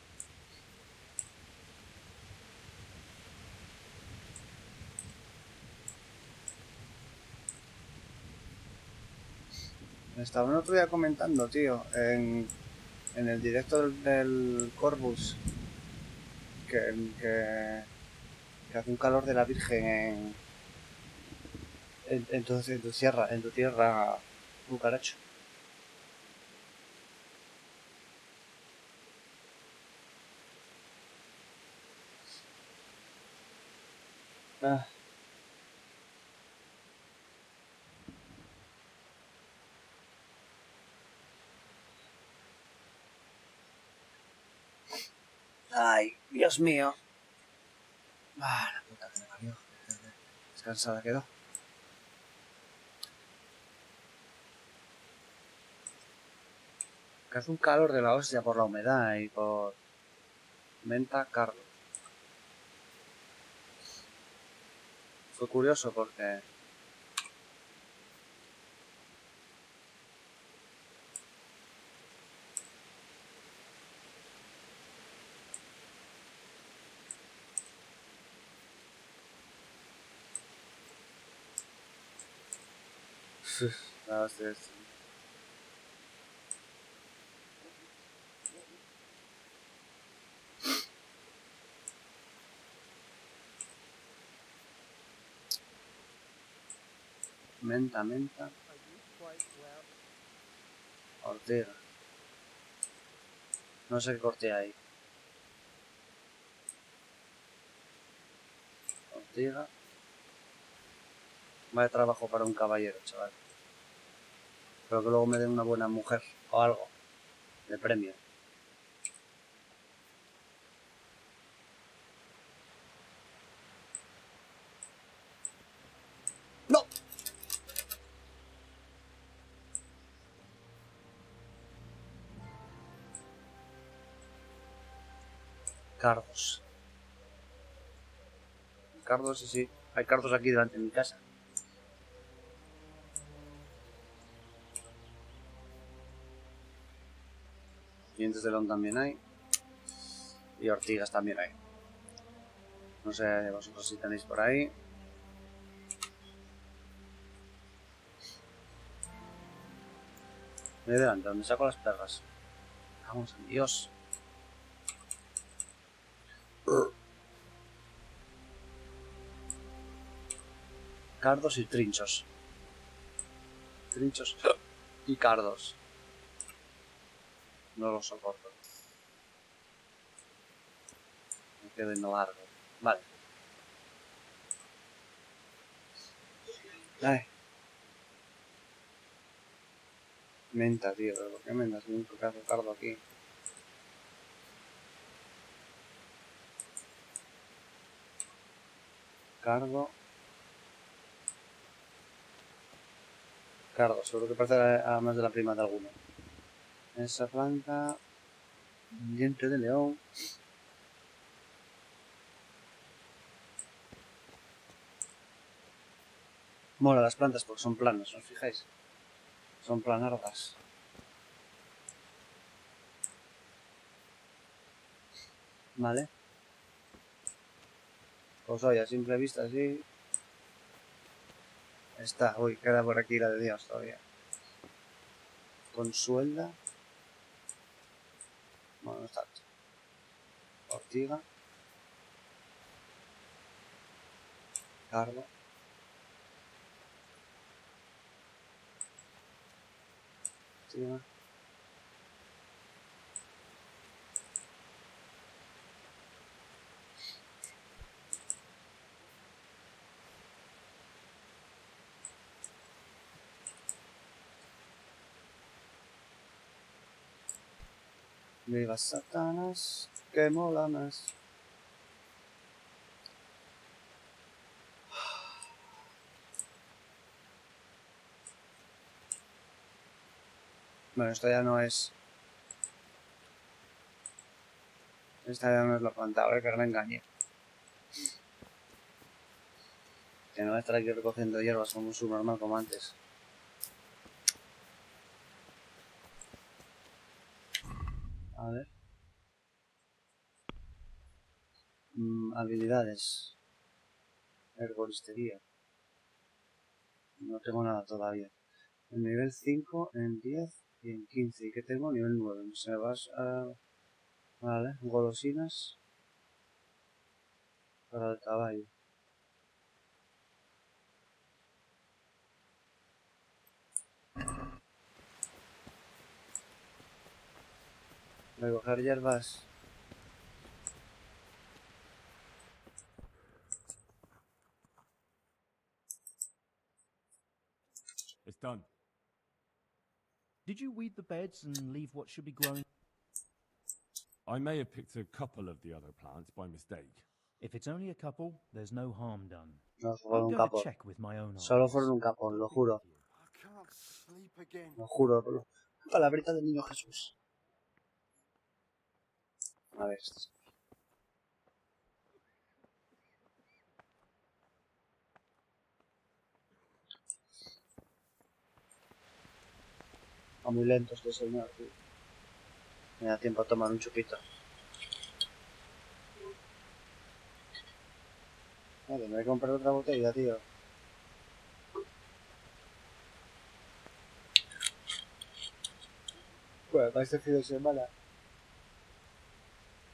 Estaba el otro día comentando, tío, en el directo del Corvus que hace un calor de la Virgen en tu tierra, cucaracho. Ah. Ay, Dios mío. Ah, la puta que me parió. Descansada quedó. Que hace un calor de la hostia por la humedad y por Venta cargo. Fue curioso porque... No sé si... Menta. Ortega. No sé qué corte hay. Ortega. Vaya trabajo para un caballero, chaval. Espero que luego me den una buena mujer o algo de premio. ¡No! Cardos. Cardos, sí. Hay cardos aquí delante de mi casa. Dientes de león también hay. Y ortigas también hay. No sé vosotros si tenéis por ahí. Voy delante, donde saco las perras. Vamos en Dios. Cardos y trinchos. Trinchos y cardos. No los soporto. Me quedo en lo largo. Vale. Ay. Menta, tío. ¿Pero por qué menta? Es un pedazo de cardo aquí. Cardo. Cardo. Seguro que parece a más de la prima de alguno. Esa planta. Diente de león. Mola las plantas porque son planas, ¿os fijáis? Son planardas. Vale. Pues oye, a simple vista así. Está. Uy, queda por aquí la de Dios todavía. Consuelda. Bueno, no está. Ortiga. Cardo. Ortiga. Viva Satanás, que mola más. Bueno, esto ya no es... Esta ya no es la planta, ahora que me engañé. Que no voy a estar aquí recogiendo hierbas como un subnormal como antes. A ver. Habilidades. Herboristería. No tengo nada todavía. En nivel 5, en 10 y en 15. ¿Y qué tengo? Nivel 9. Se vas a... Vale, golosinas. Para el caballo. Voy a coger hierbas. It's done. Did you weed the beds and leave what should be growing? I may have picked a couple of the other plants by mistake. If it's only a couple, there's no harm done. No, I'm un going capo. to check with my own eyes. Solo fueron un capo, lo juro. Lo juro. Palabrita del niño Jesús. A ver. Va muy lento este señor, tío. Me da tiempo a tomar un chupito. Vale, me voy a comprar otra botella, tío. Bueno, para este fin de semana,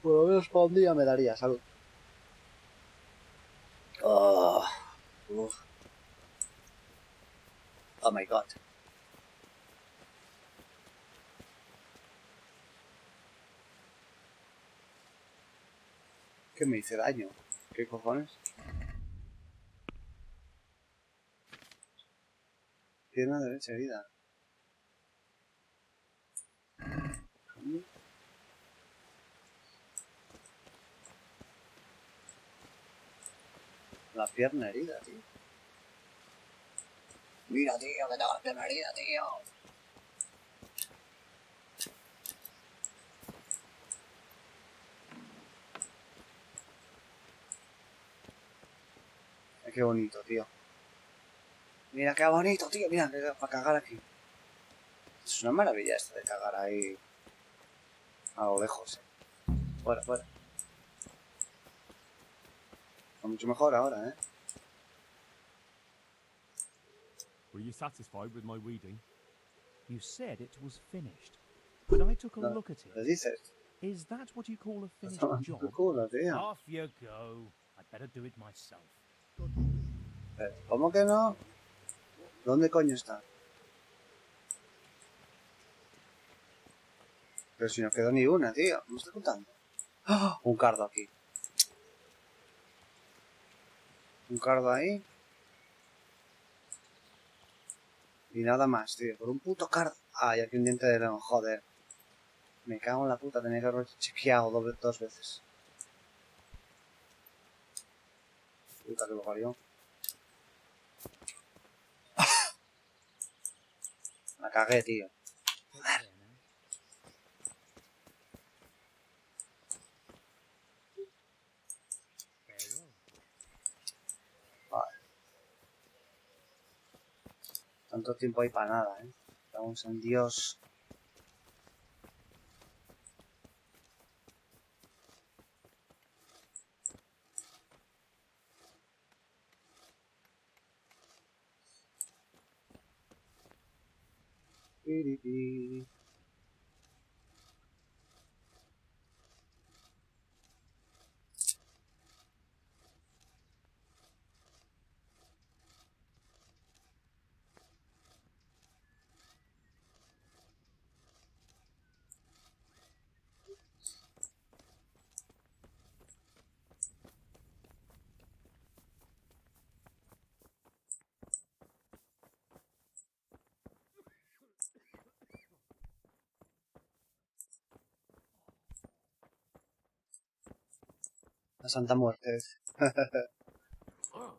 por lo menos para un día me daría. Salud. Oh, oh my god. ¿Qué me hice daño? ¿Qué cojones? Pierna derecha herida. La pierna herida, tío. Mira, tío, que tengo la pierna herida, tío. Qué bonito, tío. Mira qué bonito, tío. Mira, para cagar aquí. Es una maravilla esto de cagar ahí a lo lejos. Fuera, fuera. Está mucho mejor ahora, ¿eh? Were you satisfied with my weeding? You said it was finished, but I took a look at it. ¿Qué dices? Is that what you call a finished job? Culo, tío. Off you go. I'd better do it myself. ¿Cómo que no? ¿Dónde coño está? Pero si no quedó ni una, tío. ¿Me está contando? ¡Oh! Un cardo aquí. Un cardo ahí. Y nada más, tío. Por un puto cardo. Ah, y aquí un diente de león. Joder. Me cago en la puta. Tenía que haber chequeado dos veces. Puta que lo parió. La cagué, tío. Joder. Vale. Tanto tiempo ahí para nada, ¿eh? Estamos en Dios. Piripi. La Santa Muerte. Oh.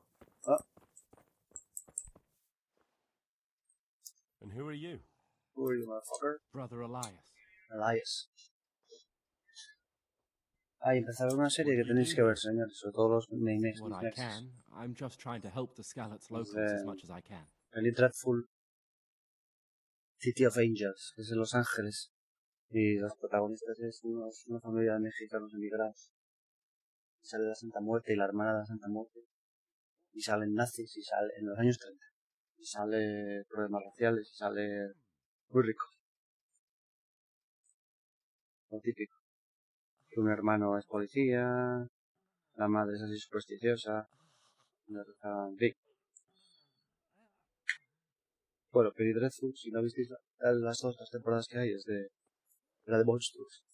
And who are you? Who are you, motherfucker? Brother Elias. Elias. Ah, y empezar una serie que tenéis que ver, señores. Sobre todo los meses. What I can. I'm just trying to help the Skalitz locals as much as I can. El Dreadful City of Angels, que es en Los Ángeles. Y los protagonistas es una familia de mexicanos emigrados. Y sale la Santa Muerte y la hermana de la Santa Muerte. Y salen nazis y sale en los años 30. Y sale problemas raciales y sale muy rico. Lo típico. Que un hermano es policía, la madre es así supersticiosa. Bueno, pero Dreadful, si no visteis las dos temporadas que hay, es de la de monstruos.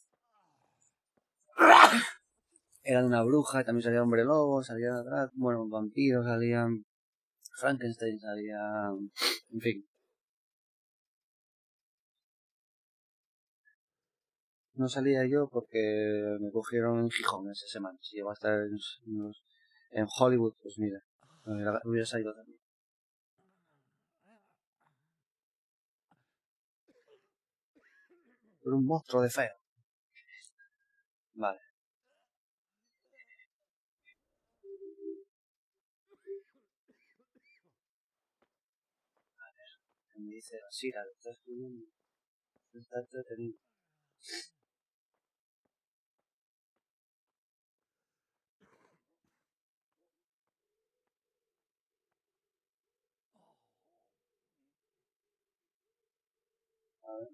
Era de una bruja, y también salía hombre lobo, salía bueno, vampiros, salían Frankenstein, salía, en fin. No salía yo porque me cogieron en Gijón esa semana. Si iba a estar en Hollywood, pues mira, hubiera salido también. Pero un monstruo de feo. Vale. A ver, me dice así, la estás escribiendo. Está entretenido. A ver.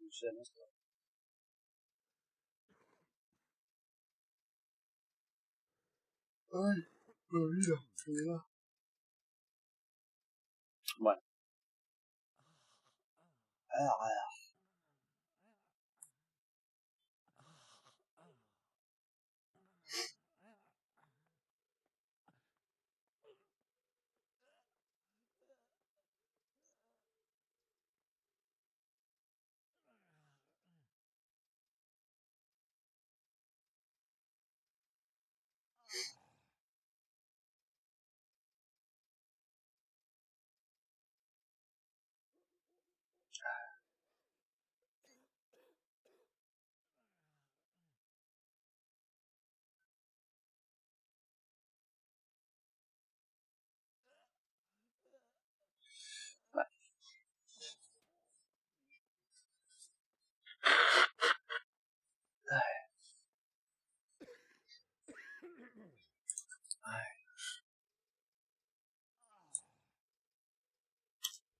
No sé, no está. Ay, mira, se me va. Bueno.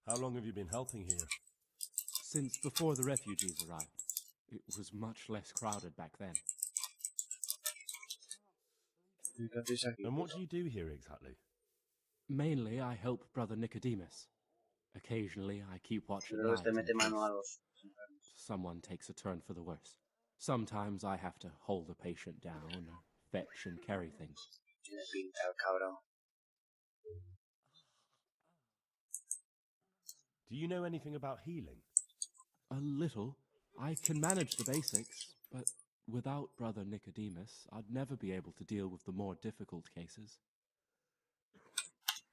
How long have you been helping here? Since before the refugees arrived. It was much less crowded back then. And what do you do here exactly? Mainly, I help Brother Nicodemus. Occasionally, I keep watch at Luego night te mete in mano a case los. someone takes a turn for the worse. Sometimes I have to hold a patient down, or fetch and carry things. Tiene pinta el cabrón. Do you know anything about healing? A little. I can manage the basics, but without Brother Nicodemus, I'd never be able to deal with the more difficult cases.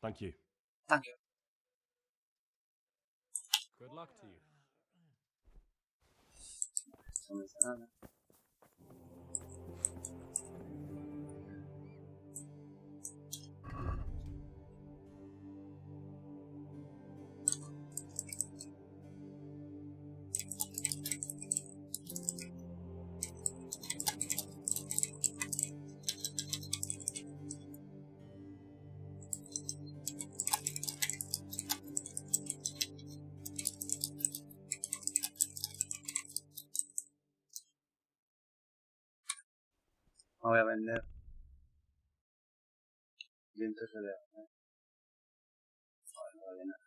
Thank you. Thank you. Good luck to you. No me dice nada. Me voy a vender dientes de león. No vale nada.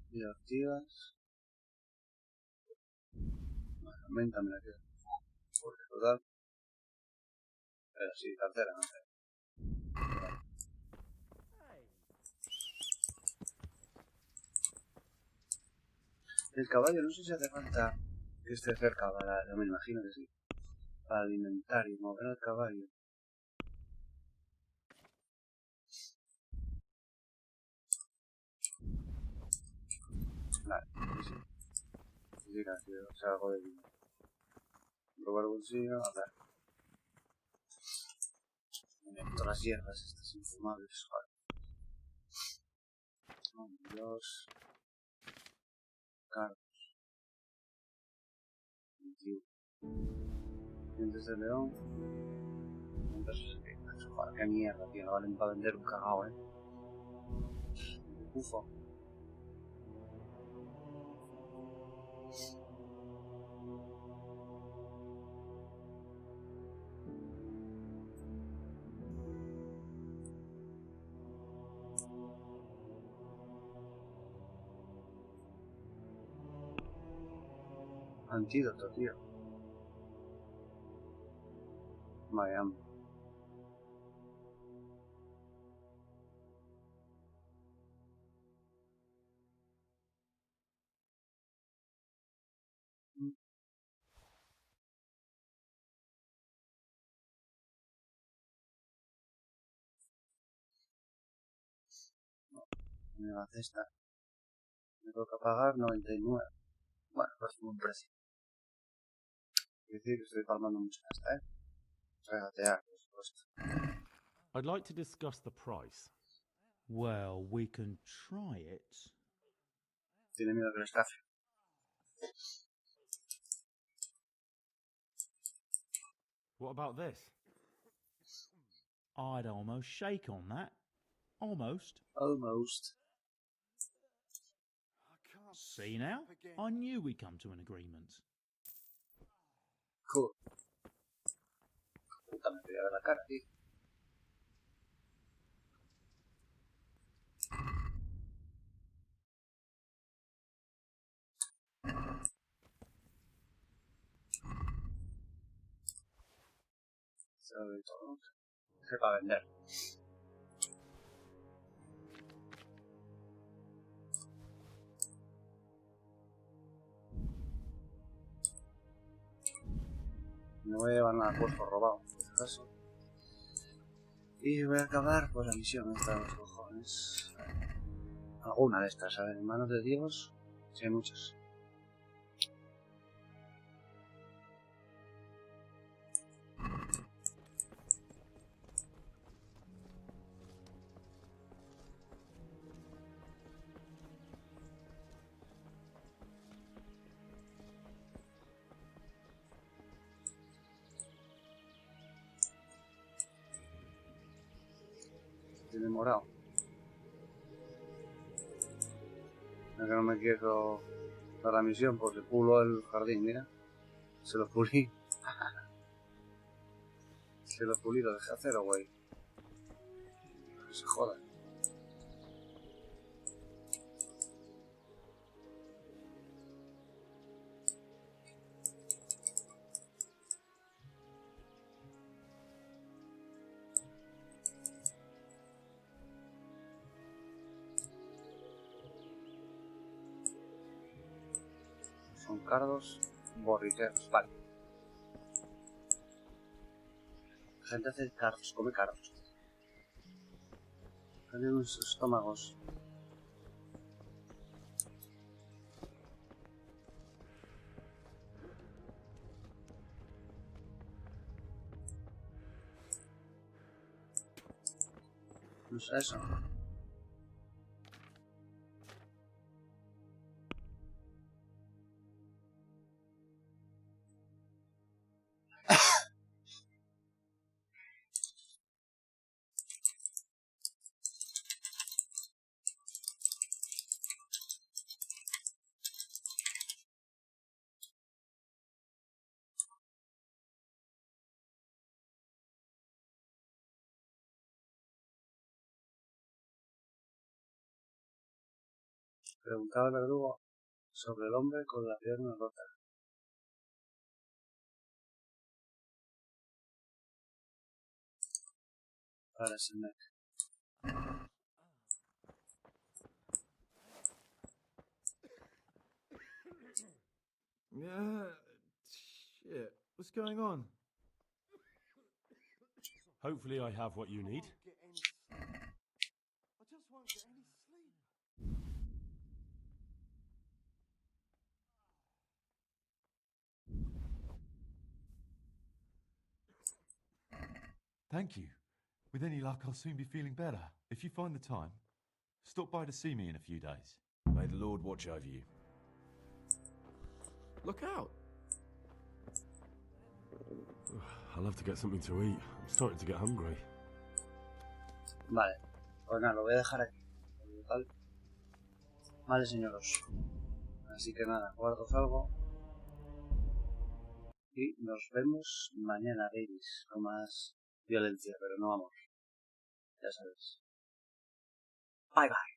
Y activas. Bueno, aumenta me la quedo. Porque total. Pero sí, cartera, no sé. El caballo, no sé si hace falta que esté cerca para. Yo me imagino que sí. Para alimentar y mover al caballo. Vale, sí. Sí, casi, o sea, algo de dinero. Robar bolsillo, a ver. Me meto las hierbas estas infumables, joder. Oh, Dios. Carlos. 21. Dientes de león. 168. Joder, qué mierda, tío. No valen para vender un cagao, Ufo. Antídoto, tío. Miami. Me la cesta. Me toca pagar 99. Bueno, pues un precio. Quiere decir que estoy palmando mucha pasta, Regatear, por supuesto. I'd like to discuss the price. Well, we can try it. Tiene miedo que lo estafe. What about this? I'd almost shake on that. Almost. Almost. See now? I knew we'd come to an agreement. Cool. Puta, me voy a ver la cara, tío. Sobre todo, se va a vender. No voy a llevar nada puesto robado, por si acaso. Y voy a acabar pues la misión esta de los cojones. Alguna de estas, ¿sabes? En manos de Dios, sí hay muchas. Tiene morado. Es que no me quiero dar la misión porque pulo el jardín, mira. Se lo pulí. Se lo pulí, lo dejé a cero, güey. Que se joda. Son cardos borriqueros, vale. La gente hace cardos, come cardos. Tienen unos estómagos. No sé eso. Preguntaba el verdugo sobre el hombre con la pierna rota. Para ese mec. Shit. What's going on? Hopefully I have what you need. I just won't get any sleep. Thank you. With any luck, I'll soon be feeling better. If you find the time, stop by to see me in a few days. May the Lord watch over you. Look out! I'll have to get something to eat. I'm starting to get hungry. Vale, pues nada, lo voy a dejar aquí. Vale, señoros. Así que nada, guardo algo. Y nos vemos mañana, babies. No más violencia, pero no amor. Ya sabes. Bye bye.